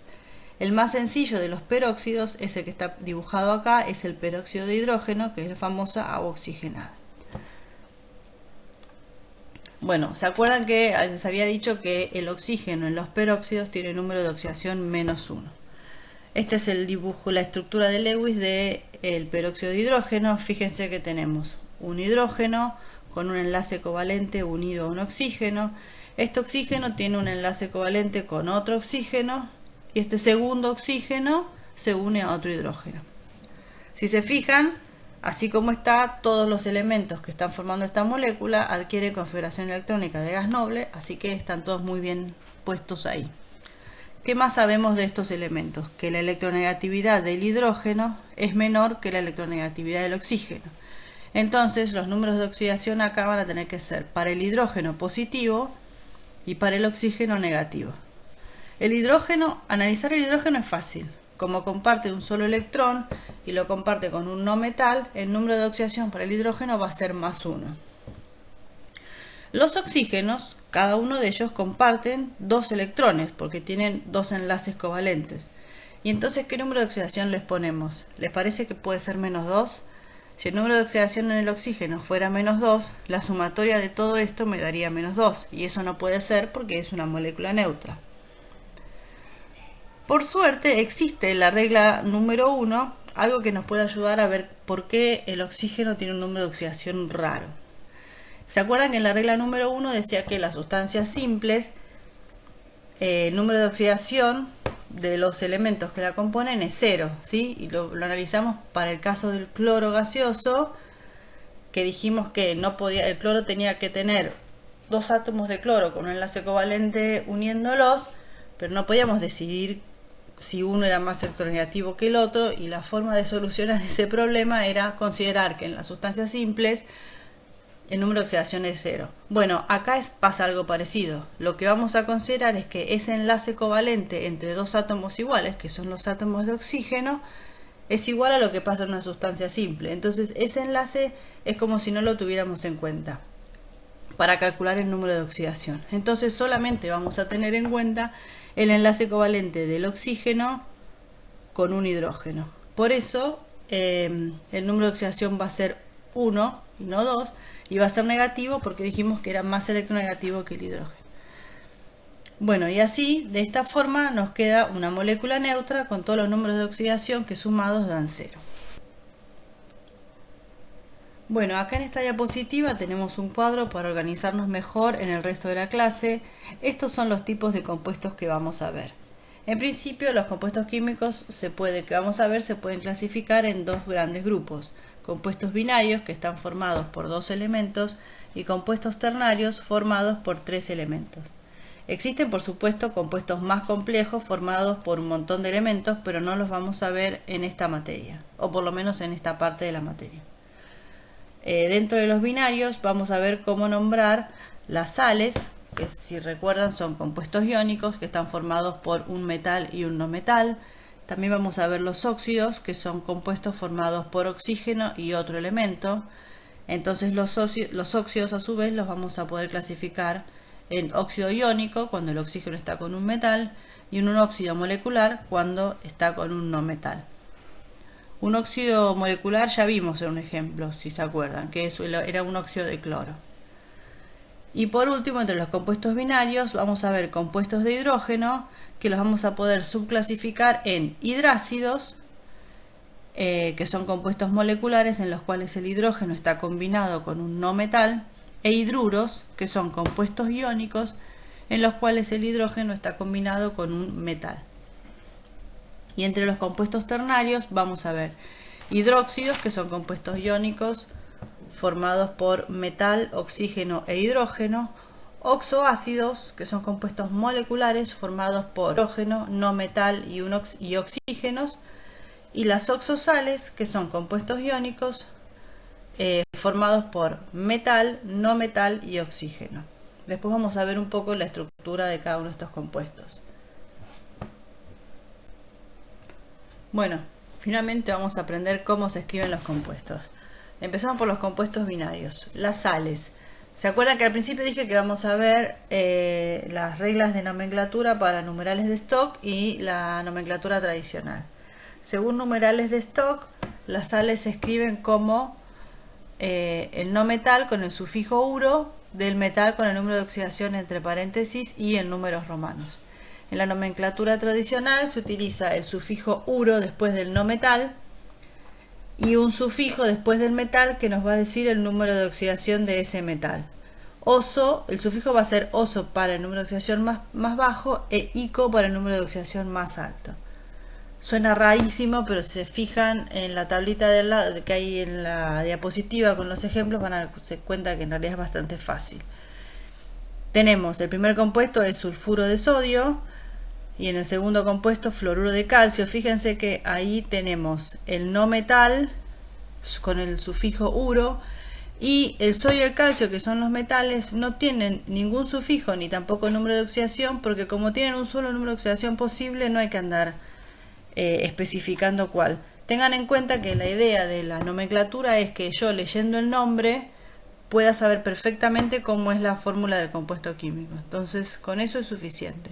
El más sencillo de los peróxidos es el que está dibujado acá, es el peróxido de hidrógeno, que es la famosa agua oxigenada. Bueno, ¿se acuerdan que les había dicho que el oxígeno en los peróxidos tiene número de oxidación menos 1? Este es el dibujo, la estructura de Lewis del peróxido de hidrógeno. Fíjense que tenemos un hidrógeno con un enlace covalente unido a un oxígeno. Este oxígeno tiene un enlace covalente con otro oxígeno y este segundo oxígeno se une a otro hidrógeno. Si se fijan, así como está, todos los elementos que están formando esta molécula adquieren configuración electrónica de gas noble, así que están todos muy bien puestos ahí. ¿Qué más sabemos de estos elementos? Que la electronegatividad del hidrógeno es menor que la electronegatividad del oxígeno. Entonces los números de oxidación acá van a tener que ser para el hidrógeno positivo y para el oxígeno negativo. El hidrógeno, analizar el hidrógeno es fácil. Como comparte un solo electrón y lo comparte con un no metal, el número de oxidación para el hidrógeno va a ser más 1. Los oxígenos, cada uno de ellos comparten dos electrones porque tienen dos enlaces covalentes. Y entonces, ¿qué número de oxidación les ponemos? ¿Les parece que puede ser menos 2? Si el número de oxidación en el oxígeno fuera menos 2, la sumatoria de todo esto me daría menos 2. Y eso no puede ser porque es una molécula neutra. Por suerte existe la regla número 1, algo que nos puede ayudar a ver por qué el oxígeno tiene un número de oxidación raro. ¿Se acuerdan que en la regla número 1 decía que las sustancias simples, el número de oxidación de los elementos que la componen es 0, ¿sí? Y lo analizamos para el caso del cloro gaseoso, que dijimos que no podía, el cloro tenía que tener dos átomos de cloro con un enlace covalente uniéndolos, pero no podíamos decidir si uno era más electronegativo que el otro, y la forma de solucionar ese problema era considerar que en las sustancias simples el número de oxidación es 0. Bueno, acá pasa algo parecido. Lo que vamos a considerar es que ese enlace covalente entre dos átomos iguales, que son los átomos de oxígeno, es igual a lo que pasa en una sustancia simple. Entonces ese enlace es como si no lo tuviéramos en cuenta para calcular el número de oxidación. Entonces solamente vamos a tener en cuenta el enlace covalente del oxígeno con un hidrógeno. Por eso el número de oxidación va a ser 1 y no 2, y va a ser negativo porque dijimos que era más electronegativo que el hidrógeno. Bueno, y así, de esta forma, nos queda una molécula neutra con todos los números de oxidación que sumados dan 0. Bueno, acá en esta diapositiva tenemos un cuadro para organizarnos mejor en el resto de la clase. Estos son los tipos de compuestos que vamos a ver. En principio, los compuestos químicos que vamos a ver se pueden clasificar en dos grandes grupos: compuestos binarios, que están formados por 2 elementos, y compuestos ternarios, formados por 3 elementos. Existen, por supuesto, compuestos más complejos formados por un montón de elementos, pero no los vamos a ver en esta materia, o por lo menos en esta parte de la materia. Dentro de los binarios vamos a ver cómo nombrar las sales, que si recuerdan son compuestos iónicos que están formados por un metal y un no metal. También vamos a ver los óxidos, que son compuestos formados por oxígeno y otro elemento. Entonces los óxidos a su vez los vamos a poder clasificar en óxido iónico cuando el oxígeno está con un metal, y en un óxido molecular cuando está con un no metal. Un óxido molecular ya vimos en un ejemplo, si se acuerdan, que eso era un óxido de cloro. Y por último, entre los compuestos binarios vamos a ver compuestos de hidrógeno, que los vamos a poder subclasificar en hidrácidos, que son compuestos moleculares en los cuales el hidrógeno está combinado con un no metal, e hidruros, que son compuestos iónicos en los cuales el hidrógeno está combinado con un metal. Y entre los compuestos ternarios vamos a ver hidróxidos, que son compuestos iónicos formados por metal, oxígeno e hidrógeno; oxoácidos, que son compuestos moleculares formados por hidrógeno, no metal y oxígenos; y las oxosales, que son compuestos iónicos formados por metal, no metal y oxígeno. Después vamos a ver un poco la estructura de cada uno de estos compuestos. Bueno, finalmente vamos a aprender cómo se escriben los compuestos. Empezamos por los compuestos binarios. Las sales. ¿Se acuerdan que al principio dije que vamos a ver las reglas de nomenclatura para numerales de Stock y la nomenclatura tradicional? Según numerales de Stock, las sales se escriben como el no metal con el sufijo uro, del metal con el número de oxidación entre paréntesis y en números romanos. En la nomenclatura tradicional se utiliza el sufijo uro después del no metal y un sufijo después del metal que nos va a decir el número de oxidación de ese metal. Oso, el sufijo va a ser oso para el número de oxidación más bajo e ico para el número de oxidación más alto. Suena rarísimo, pero si se fijan en la tablita que hay en la diapositiva con los ejemplos, van a darse cuenta que en realidad es bastante fácil. Tenemos el primer compuesto, es sulfuro de sodio, y en el segundo compuesto, fluoruro de calcio. Fíjense que ahí tenemos el no metal con el sufijo uro, y el sodio y el calcio, que son los metales, no tienen ningún sufijo ni tampoco número de oxidación, porque como tienen un solo número de oxidación posible, no hay que andar especificando cuál. Tengan en cuenta que la idea de la nomenclatura es que yo, leyendo el nombre, pueda saber perfectamente cómo es la fórmula del compuesto químico. Entonces, con eso es suficiente.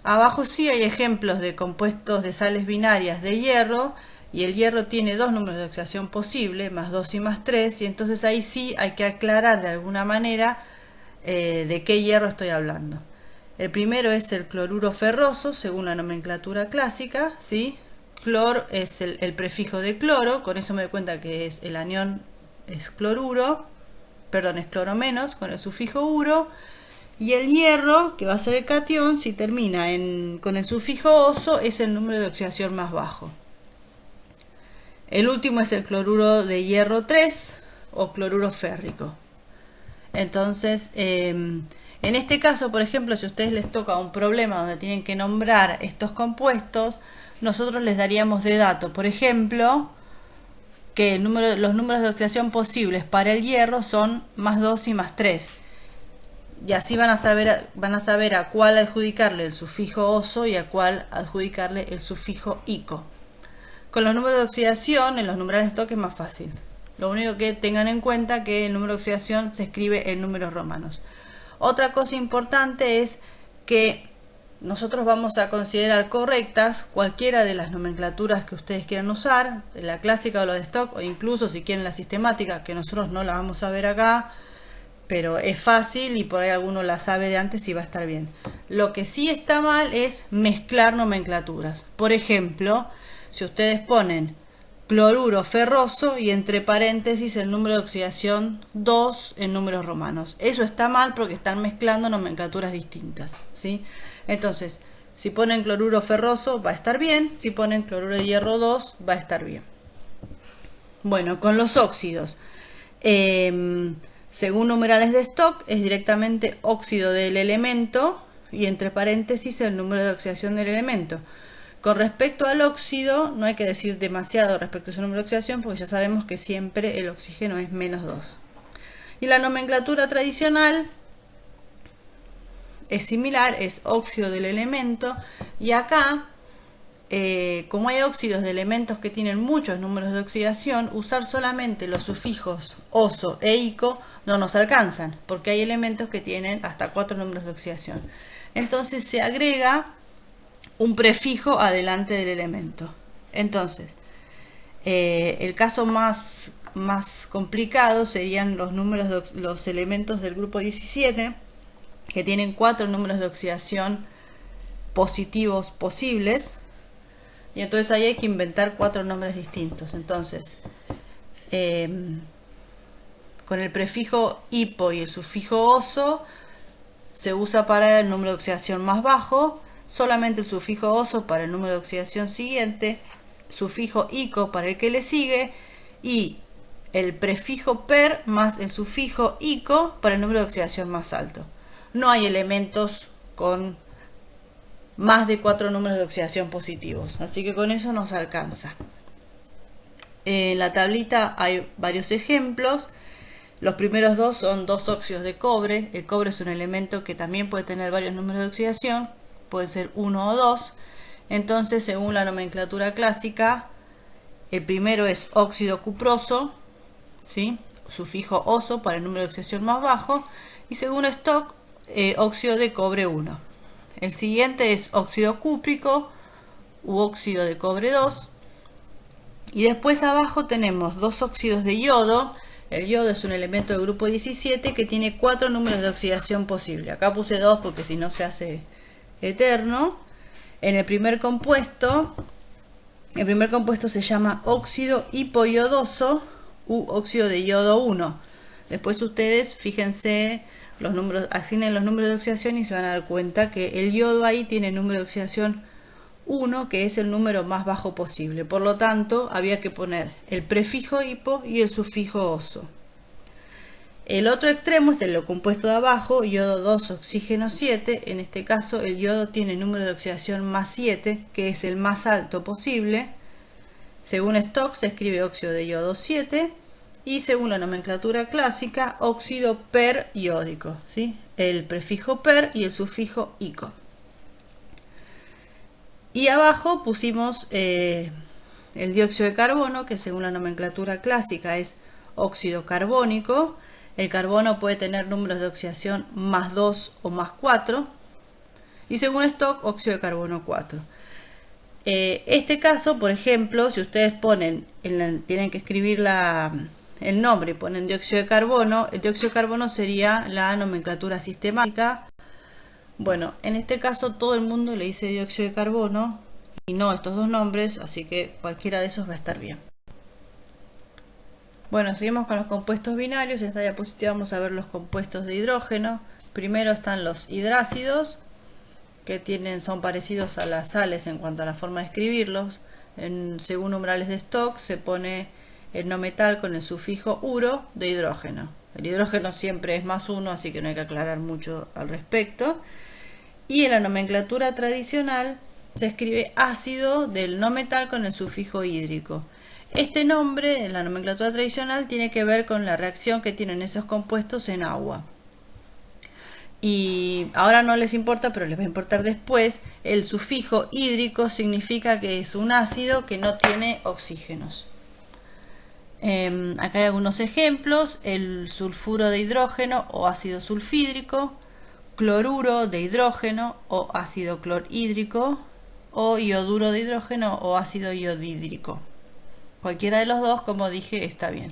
Abajo sí hay ejemplos de compuestos de sales binarias de hierro, y el hierro tiene dos números de oxidación posible, más 2 y más 3, y entonces ahí sí hay que aclarar de alguna manera de qué hierro estoy hablando. El primero es el cloruro ferroso, según la nomenclatura clásica, ¿sí? Clor es el prefijo de cloro, con eso me doy cuenta que el anión es cloruro, perdón, es cloro menos, con el sufijo uro. Y el hierro, que va a ser el catión, si termina con el sufijo oso, es el número de oxidación más bajo. El último es el cloruro de hierro 3 o cloruro férrico. Entonces, en este caso, por ejemplo, si a ustedes les toca un problema donde tienen que nombrar estos compuestos, nosotros les daríamos de dato, por ejemplo, que los números de oxidación posibles para el hierro son +2 y +3. Y así van a saber a cuál adjudicarle el sufijo oso y a cuál adjudicarle el sufijo ico. Con los números de oxidación, en los numerales de Stock es más fácil. Lo único que tengan en cuenta que el número de oxidación se escribe en números romanos. Otra cosa importante es que nosotros vamos a considerar correctas cualquiera de las nomenclaturas que ustedes quieran usar, la clásica o la de Stock, o incluso si quieren la sistemática, que nosotros no la vamos a ver acá, pero es fácil y por ahí alguno la sabe de antes y va a estar bien. Lo que sí está mal es mezclar nomenclaturas. Por ejemplo, si ustedes ponen cloruro ferroso y entre paréntesis el número de oxidación 2 en números romanos. Eso está mal porque están mezclando nomenclaturas distintas, ¿sí? Entonces, si ponen cloruro ferroso va a estar bien, si ponen cloruro de hierro 2 va a estar bien. Bueno, con los óxidos, según numerales de Stock, es directamente óxido del elemento y entre paréntesis el número de oxidación del elemento. Con respecto al óxido, no hay que decir demasiado respecto a su número de oxidación porque ya sabemos que siempre el oxígeno es -2. Y la nomenclatura tradicional es similar, es óxido del elemento. Y acá, como hay óxidos de elementos que tienen muchos números de oxidación, usar solamente los sufijos oso e ico no nos alcanzan, porque hay elementos que tienen hasta 4 números de oxidación. Entonces se agrega un prefijo adelante del elemento. Entonces, el caso más complicado serían los elementos del grupo 17, que tienen 4 números de oxidación positivos posibles, y entonces ahí hay que inventar 4 nombres distintos. Entonces, con el prefijo hipo y el sufijo oso se usa para el número de oxidación más bajo, solamente el sufijo oso para el número de oxidación siguiente, sufijo ico para el que le sigue y el prefijo per más el sufijo ico para el número de oxidación más alto. No hay elementos con más de 4 números de oxidación positivos, así que con eso nos alcanza. En la tablita hay varios ejemplos. Los primeros dos son 2 óxidos de cobre. El cobre es un elemento que también puede tener varios números de oxidación, puede ser 1 o 2. Entonces, según la nomenclatura clásica, el primero es óxido cuproso, ¿sí? Sufijo oso para el número de oxidación más bajo, y según Stock, óxido de cobre 1. El siguiente es óxido cúprico u óxido de cobre 2. Y después abajo tenemos 2 óxidos de yodo. El yodo es un elemento del grupo 17 que tiene 4 números de oxidación posible. Acá puse 2 porque si no se hace eterno. En el primer compuesto se llama óxido hipoyodoso u óxido de yodo 1. Después ustedes fíjense los números, asignen los números de oxidación y se van a dar cuenta que el yodo ahí tiene número de oxidación 1, que es el número más bajo posible. Por lo tanto, había que poner el prefijo hipo y el sufijo oso. El otro extremo es el compuesto de abajo, yodo 2, oxígeno 7. En este caso, el yodo tiene número de oxidación +7, que es el más alto posible. Según Stock, se escribe óxido de yodo 7. Y según la nomenclatura clásica, óxido periódico, ¿sí? El prefijo per y el sufijo ico. Y abajo pusimos el dióxido de carbono, que según la nomenclatura clásica es óxido carbónico. El carbono puede tener números de oxidación +2 o +4. Y según Stock, óxido de carbono 4. Este caso, por ejemplo, si ustedes ponen, tienen que escribir el nombre y ponen dióxido de carbono, el dióxido de carbono sería la nomenclatura sistemática. Bueno, en este caso todo el mundo le dice dióxido de carbono y no estos dos nombres, así que cualquiera de esos va a estar bien. Bueno, seguimos con los compuestos binarios. En esta diapositiva vamos a ver los compuestos de hidrógeno. Primero están los hidrácidos, que son parecidos a las sales en cuanto a la forma de escribirlos. Según numerales de Stock se pone el no metal con el sufijo uro de hidrógeno. El hidrógeno siempre es +1, así que no hay que aclarar mucho al respecto. Y en la nomenclatura tradicional se escribe ácido del no metal con el sufijo hídrico. Este nombre, en la nomenclatura tradicional, tiene que ver con la reacción que tienen esos compuestos en agua. Y ahora no les importa, pero les va a importar después. El sufijo hídrico significa que es un ácido que no tiene oxígenos. Acá hay algunos ejemplos: el sulfuro de hidrógeno o ácido sulfídrico, cloruro de hidrógeno o ácido clorhídrico, o ioduro de hidrógeno o ácido iodídrico. Cualquiera de los dos, como dije, está bien.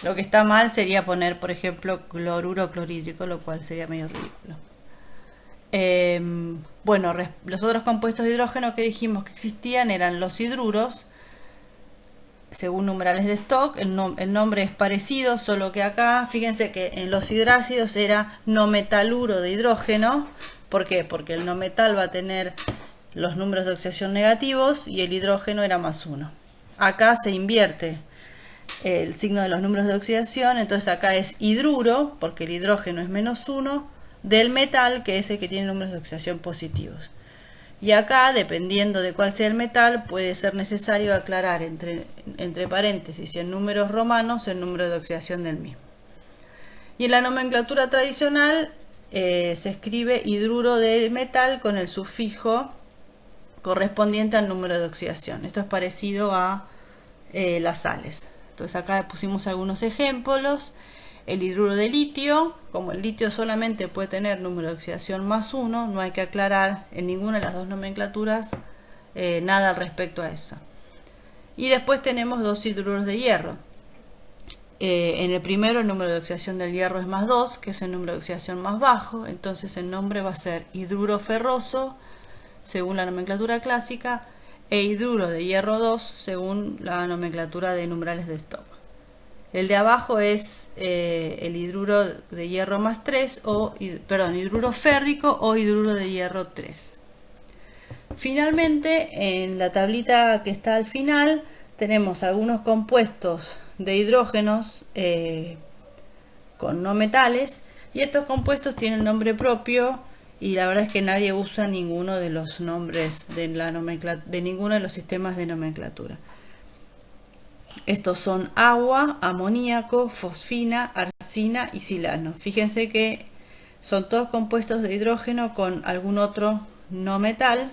Lo que está mal sería poner, por ejemplo, cloruro clorhídrico, lo cual sería medio ridículo. Bueno, los otros compuestos de hidrógeno que dijimos que existían eran los hidruros. Según numerales de Stock, el nombre es parecido, solo que acá, fíjense que en los hidrácidos era no metaluro de hidrógeno. ¿Por qué? Porque el no metal va a tener los números de oxidación negativos y el hidrógeno era +1. Acá se invierte el signo de los números de oxidación, entonces acá es hidruro, porque el hidrógeno es -1, del metal, que es el que tiene números de oxidación positivos. Y acá, dependiendo de cuál sea el metal, puede ser necesario aclarar entre paréntesis y en números romanos el número de oxidación del mismo. Y en la nomenclatura tradicional se escribe hidruro de metal con el sufijo correspondiente al número de oxidación. Esto es parecido a las sales. Entonces acá pusimos algunos ejemplos. El hidruro de litio, como el litio solamente puede tener número de oxidación +1, no hay que aclarar en ninguna de las dos nomenclaturas nada al respecto a eso. Y después tenemos dos hidruros de hierro. En el primero el número de oxidación del hierro es +2, que es el número de oxidación más bajo, entonces el nombre va a ser hidruro ferroso, según la nomenclatura clásica, e hidruro de hierro 2, según la nomenclatura de numerales de Stock. El de abajo es el hidruro de hierro +3, hidruro férrico o hidruro de hierro 3. Finalmente, en la tablita que está al final, tenemos algunos compuestos de hidrógenos con no metales, y estos compuestos tienen nombre propio, y la verdad es que nadie usa ninguno de los nombres de ninguno de los sistemas de nomenclatura. Estos son agua, amoníaco, fosfina, arsina y silano. Fíjense que son todos compuestos de hidrógeno con algún otro no metal.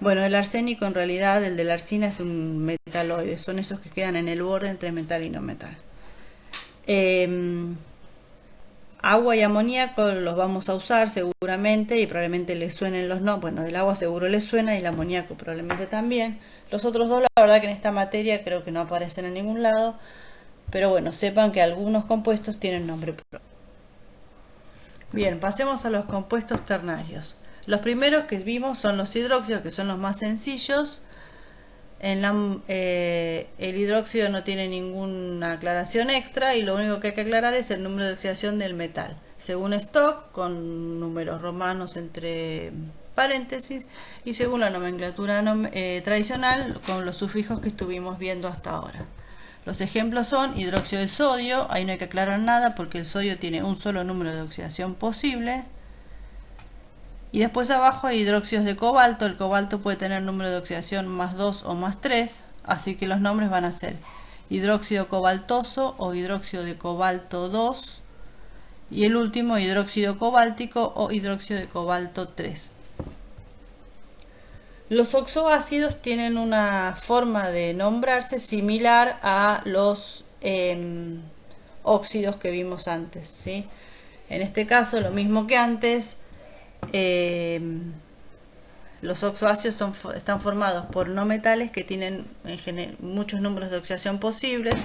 Bueno, el arsénico en realidad, el de la arsina es un metaloide, son esos que quedan en el borde entre metal y no metal. Agua y amoníaco los vamos a usar seguramente y probablemente les suenen los no. Bueno, del agua seguro les suena y el amoníaco probablemente también. Los otros dos, la verdad que en esta materia creo que no aparecen en ningún lado. Pero bueno, sepan que algunos compuestos tienen nombre propio. Bien, pasemos a los compuestos ternarios. Los primeros que vimos son los hidróxidos, que son los más sencillos. El hidróxido no tiene ninguna aclaración extra y lo único que hay que aclarar es el número de oxidación del metal, según Stock, con números romanos entre paréntesis, y según la nomenclatura tradicional, con los sufijos que estuvimos viendo hasta ahora. Los ejemplos son hidróxido de sodio, ahí no hay que aclarar nada porque el sodio tiene un solo número de oxidación posible. Y después abajo hay hidróxidos de cobalto. El cobalto puede tener número de oxidación +2 o +3, así que los nombres van a ser hidróxido cobaltoso o hidróxido de cobalto 2, y el último hidróxido cobáltico o hidróxido de cobalto 3. Los oxoácidos tienen una forma de nombrarse similar a los óxidos que vimos antes, ¿sí? En este caso, lo mismo que antes. Los oxoácidos están formados por no metales que tienen muchos números de oxidación posibles.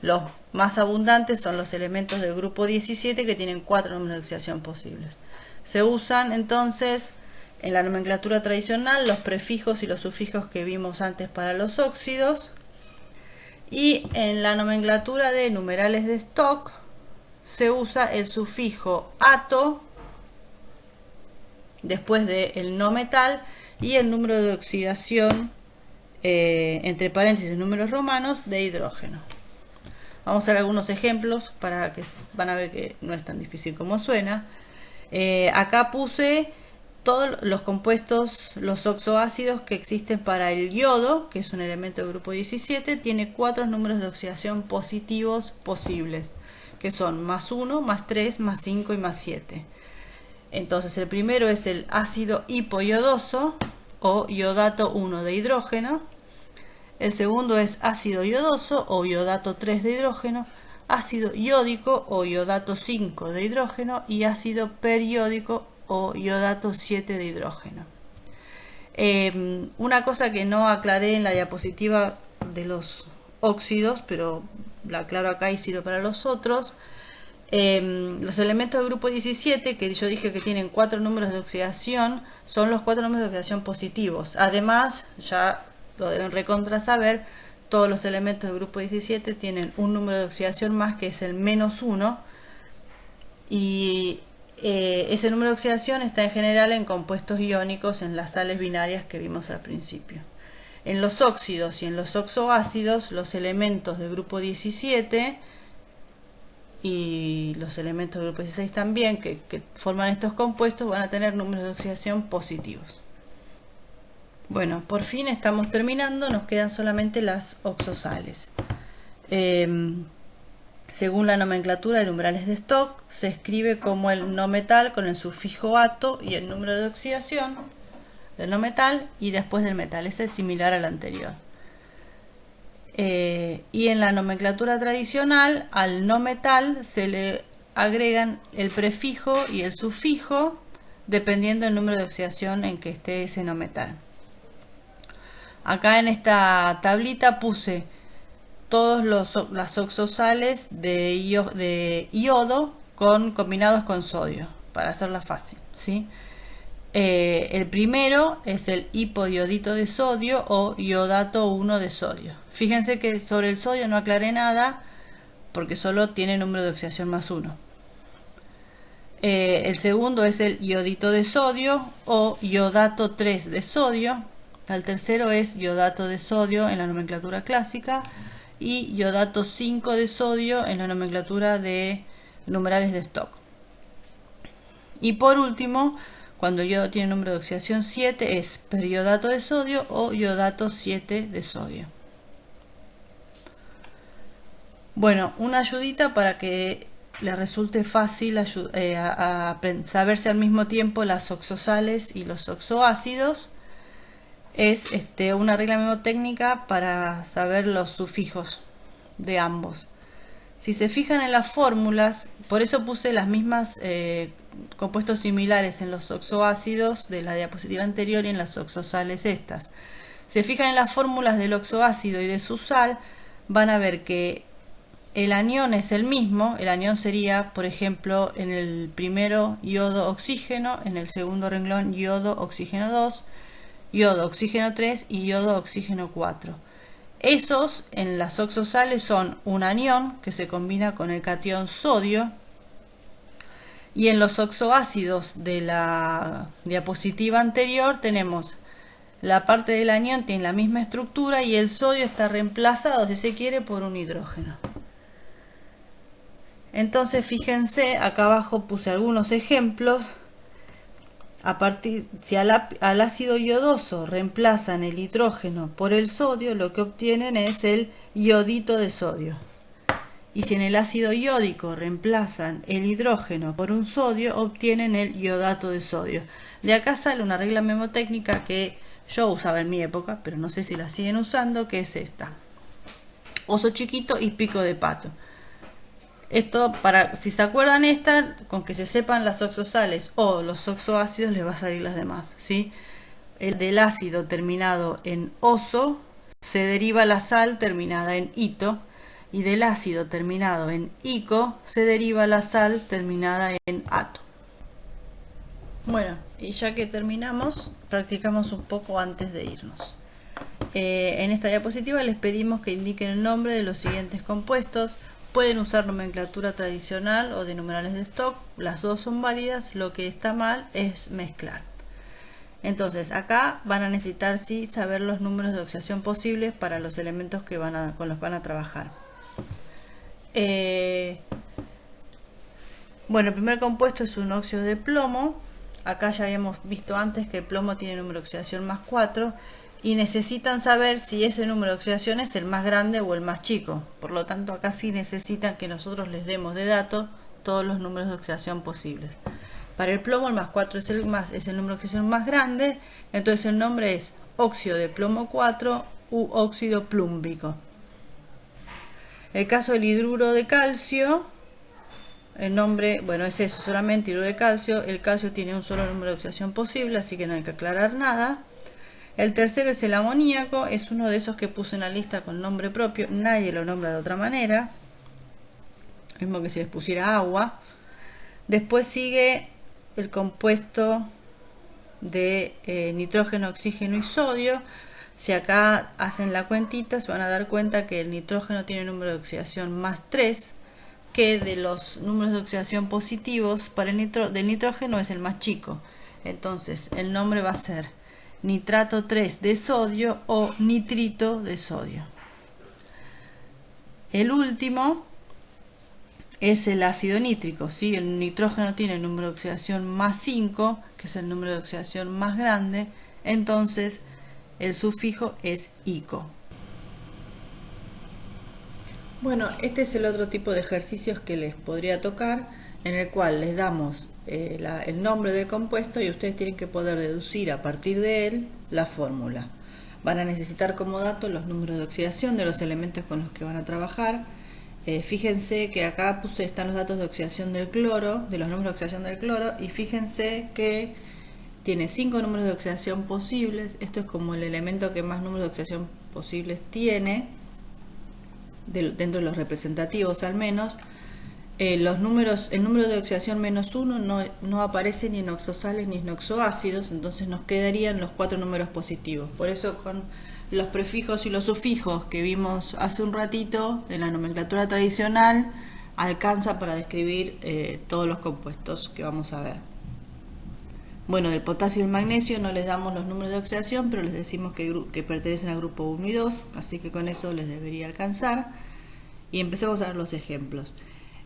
Los más abundantes son los elementos del grupo 17 que tienen 4 números de oxidación posibles. Se usan entonces en la nomenclatura tradicional los prefijos y los sufijos que vimos antes para los óxidos, y en la nomenclatura de numerales de Stock se usa el sufijo ato después del no metal y el número de oxidación, entre paréntesis números romanos, de hidrógeno. Vamos a ver algunos ejemplos para que van a ver que no es tan difícil como suena. Acá puse todos los compuestos, los oxoácidos que existen para el yodo, que es un elemento del grupo 17, tiene 4 números de oxidación positivos posibles, que son +1, +3, +5 y +7. Entonces el primero es el ácido hipoyodoso o iodato 1 de hidrógeno. El segundo es ácido iodoso o iodato 3 de hidrógeno, ácido iódico o iodato 5 de hidrógeno y ácido periódico o iodato 7 de hidrógeno. Una cosa que no aclaré en la diapositiva de los óxidos, pero la aclaro acá y sirve para los otros. Los elementos del grupo 17, que yo dije que tienen 4 números de oxidación, son los 4 números de oxidación positivos. Además, ya lo deben recontra saber, todos los elementos del grupo 17 tienen un número de oxidación más, que es el -1, y ese número de oxidación está en general en compuestos iónicos, en las sales binarias que vimos al principio. En los óxidos y en los oxoácidos, los elementos del grupo 17 y los elementos del grupo 16 también, que forman estos compuestos, van a tener números de oxidación positivos. Bueno, por fin estamos terminando, nos quedan solamente las oxosales. Según la nomenclatura de umbrales de Stokes, se escribe como el no metal con el sufijo ato y el número de oxidación del no metal y después del metal. Ese es similar al anterior. Y en la nomenclatura tradicional, al no metal se le agregan el prefijo y el sufijo dependiendo del número de oxidación en que esté ese no metal. Acá en esta tablita puse todos las oxosales de iodo combinados con sodio, para hacerla fácil, ¿sí? El primero es el hipoiodito de sodio o iodato 1 de sodio. Fíjense que sobre el sodio no aclaré nada porque solo tiene número de oxidación +1. El segundo es el iodito de sodio o iodato 3 de sodio. El tercero es iodato de sodio en la nomenclatura clásica y iodato 5 de sodio en la nomenclatura de numerales de Stokes. Y por último, cuando el yodo tiene número de oxidación 7, es periodato de sodio o iodato 7 de sodio. Bueno, una ayudita para que les resulte fácil saberse al mismo tiempo las oxosales y los oxoácidos. Es una regla mnemotécnica para saber los sufijos de ambos. Si se fijan en las fórmulas, por eso puse las mismas compuestos similares en los oxoácidos de la diapositiva anterior y en las oxosales estas. Si se fijan en las fórmulas del oxoácido y de su sal, van a ver que el anión es el mismo. El anión sería, por ejemplo, en el primero yodo oxígeno, en el segundo renglón yodo oxígeno 2, yodo oxígeno 3 y yodo oxígeno 4. Esos en las oxosales son un anión que se combina con el catión sodio, y en los oxoácidos de la diapositiva anterior tenemos la parte del anión tiene la misma estructura y el sodio está reemplazado, si se quiere, por un hidrógeno. Entonces fíjense, acá abajo puse algunos ejemplos. Si al ácido iodoso reemplazan el hidrógeno por el sodio, lo que obtienen es el iodito de sodio. Y si en el ácido iódico reemplazan el hidrógeno por un sodio, obtienen el iodato de sodio. De acá sale una regla mnemotécnica que yo usaba en mi época, pero no sé si la siguen usando, que es esta: oso chiquito y pico de pato. Esto, si se acuerdan esta, con que se sepan las oxosales o los oxoácidos les va a salir las demás, ¿sí? El del ácido terminado en oso se deriva la sal terminada en ito, y del ácido terminado en ico se deriva la sal terminada en ato. Bueno, y ya que terminamos, practicamos un poco antes de irnos. En esta diapositiva les pedimos que indiquen el nombre de los siguientes compuestos. Pueden usar nomenclatura tradicional o de numerales de Stokes, las dos son válidas. Lo que está mal es mezclar. Entonces acá van a necesitar sí saber los números de oxidación posibles para los elementos con los que van a trabajar. Bueno, el primer compuesto es un óxido de plomo. acá ya habíamos visto antes que el plomo tiene número de oxidación más 4 y necesitan saber si ese número de oxidación es el más grande o el más chico. Por lo tanto, acá sí necesitan que nosotros les demos de dato todos los números de oxidación posibles. Para el plomo el más 4 es el número de oxidación más grande, entonces el nombre es óxido de plomo 4 u óxido plúmbico. El caso del hidruro de calcio, el nombre, bueno, es eso, solamente hidruro de calcio. El calcio tiene un solo número de oxidación posible, así que no hay que aclarar nada. El tercero es el amoníaco, es uno de esos que puse en la lista con nombre propio, nadie lo nombra de otra manera, mismo que si les pusiera agua. Después sigue el compuesto de nitrógeno, oxígeno y sodio. Si acá hacen la cuentita, se van a dar cuenta que el nitrógeno tiene número de oxidación más 3, que de los números de oxidación positivos para el del nitrógeno es el más chico. Entonces el nombre va a ser nitrato 3 de sodio o nitrito de sodio. El último es el ácido nítrico, ¿sí? El nitrógeno tiene el número de oxidación más 5, que es el número de oxidación más grande, entonces el sufijo es ico. Bueno, este es el otro tipo de ejercicios que les podría tocar, en el cual les damos el nombre del compuesto y ustedes tienen que poder deducir a partir de él la fórmula. Van a necesitar como dato los números de oxidación de los elementos con los que van a trabajar. Fíjense que acá están los datos de oxidación del cloro, de los números de oxidación del cloro, y fíjense que tiene 5 números de oxidación posibles. Esto es como el elemento que más números de oxidación posibles tiene, dentro de los representativos al menos. El número de oxidación menos 1 no aparece ni en oxosales ni en oxoácidos, entonces nos quedarían los 4 números positivos. Por eso con los prefijos y los sufijos que vimos hace un ratito en la nomenclatura tradicional alcanza para describir todos los compuestos que vamos a ver. Bueno, del potasio y el magnesio no les damos los números de oxidación, pero les decimos que pertenecen al grupo 1 y 2, así que con eso les debería alcanzar. Y empecemos a ver los ejemplos.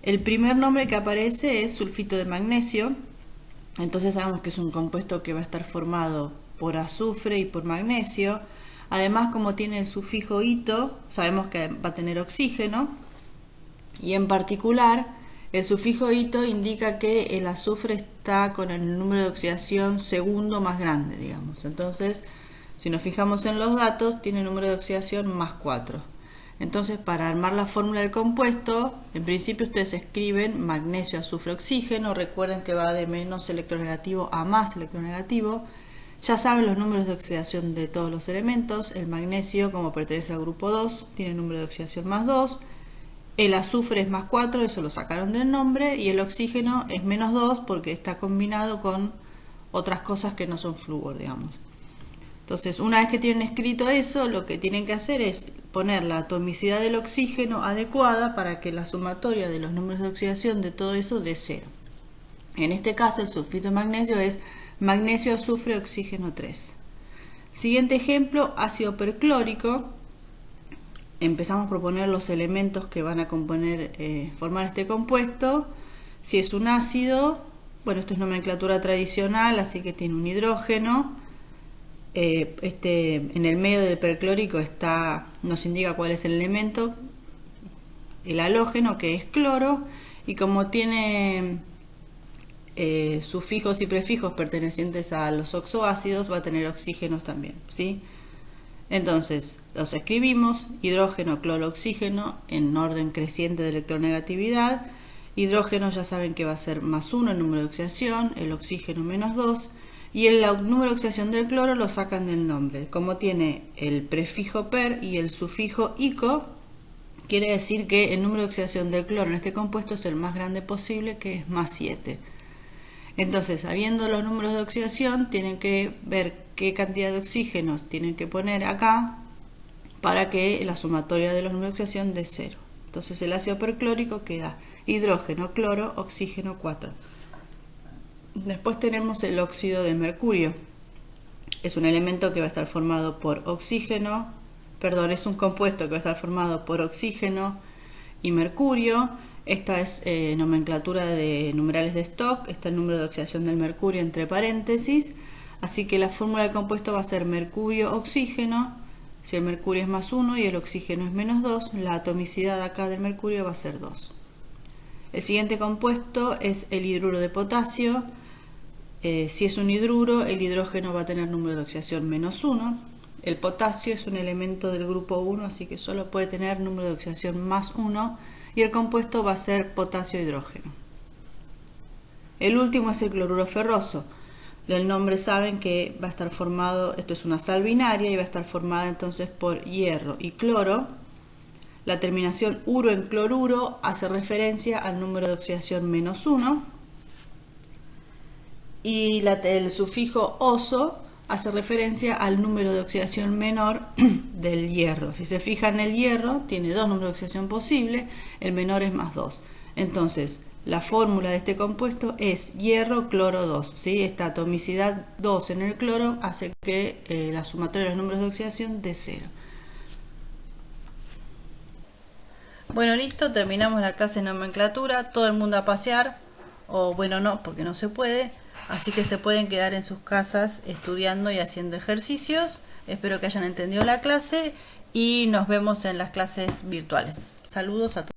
El primer nombre que aparece es sulfito de magnesio, entonces sabemos que es un compuesto que va a estar formado por azufre y por magnesio. Además, como tiene el sufijo ito, sabemos que va a tener oxígeno, y en particular el sufijo ito indica que el azufre está con el número de oxidación segundo más grande, digamos. Entonces, si nos fijamos en los datos, tiene número de oxidación más 4. Entonces, para armar la fórmula del compuesto, en principio ustedes escriben magnesio, azufre, oxígeno. Recuerden que va de menos electronegativo a más electronegativo. Ya saben los números de oxidación de todos los elementos. El magnesio, como pertenece al grupo 2, tiene número de oxidación más 2. El azufre es más 4, eso lo sacaron del nombre. Y el oxígeno es menos 2 porque está combinado con otras cosas que no son flúor, digamos. Entonces, una vez que tienen escrito eso, lo que tienen que hacer es poner la atomicidad del oxígeno adecuada para que la sumatoria de los números de oxidación de todo eso dé 0. En este caso, el sulfito de magnesio es magnesio, azufre, oxígeno 3. Siguiente ejemplo, ácido perclórico. Empezamos por poner los elementos que van a formar este compuesto. Si es un ácido, bueno, esto es nomenclatura tradicional, así que tiene un hidrógeno. En el medio del perclórico nos indica cuál es el elemento, el halógeno, que es cloro, y como tiene sufijos y prefijos pertenecientes a los oxoácidos, va a tener oxígenos también, ¿sí? Entonces, los escribimos: hidrógeno, cloro, oxígeno, en orden creciente de electronegatividad. Hidrógeno ya saben que va a ser más 1 el número de oxidación, el oxígeno menos 2. Y el número de oxidación del cloro lo sacan del nombre. Como tiene el prefijo per y el sufijo ico, quiere decir que el número de oxidación del cloro en este compuesto es el más grande posible, que es más 7. Entonces, sabiendo los números de oxidación, tienen que ver qué cantidad de oxígenos tienen que poner acá para que la sumatoria de los números de oxidación dé 0. Entonces, el ácido perclórico queda hidrógeno, cloro, oxígeno 4. Después tenemos el óxido de mercurio. Es un elemento que va a estar formado por es un compuesto que va a estar formado por oxígeno y mercurio. Esta es nomenclatura de numerales de Stock, está el número de oxidación del mercurio entre paréntesis, así que la fórmula del compuesto va a ser mercurio-oxígeno. Si el mercurio es +1 y el oxígeno es -2, la atomicidad acá del mercurio va a ser 2. El siguiente compuesto es el hidruro de potasio. Si es un hidruro, el hidrógeno va a tener número de oxidación -1. El potasio es un elemento del grupo 1, así que solo puede tener número de oxidación +1. Y el compuesto va a ser potasio-hidrógeno. El último es el cloruro ferroso. Del nombre saben que va a estar formado, esto es una sal binaria y va a estar formada entonces por hierro y cloro. La terminación uro en cloruro hace referencia al número de oxidación -1. Y el sufijo oso hace referencia al número de oxidación menor del hierro. Si se fijan, el hierro tiene dos números de oxidación posibles, el menor es +2. Entonces, la fórmula de este compuesto es hierro cloro 2. ¿Sí? Esta atomicidad 2 en el cloro hace que la sumatoria de los números de oxidación dé 0. Bueno, listo, terminamos la clase de nomenclatura. Todo el mundo a pasear, o bueno, no, porque no se puede. Así que se pueden quedar en sus casas estudiando y haciendo ejercicios. Espero que hayan entendido la clase y nos vemos en las clases virtuales. Saludos a todos.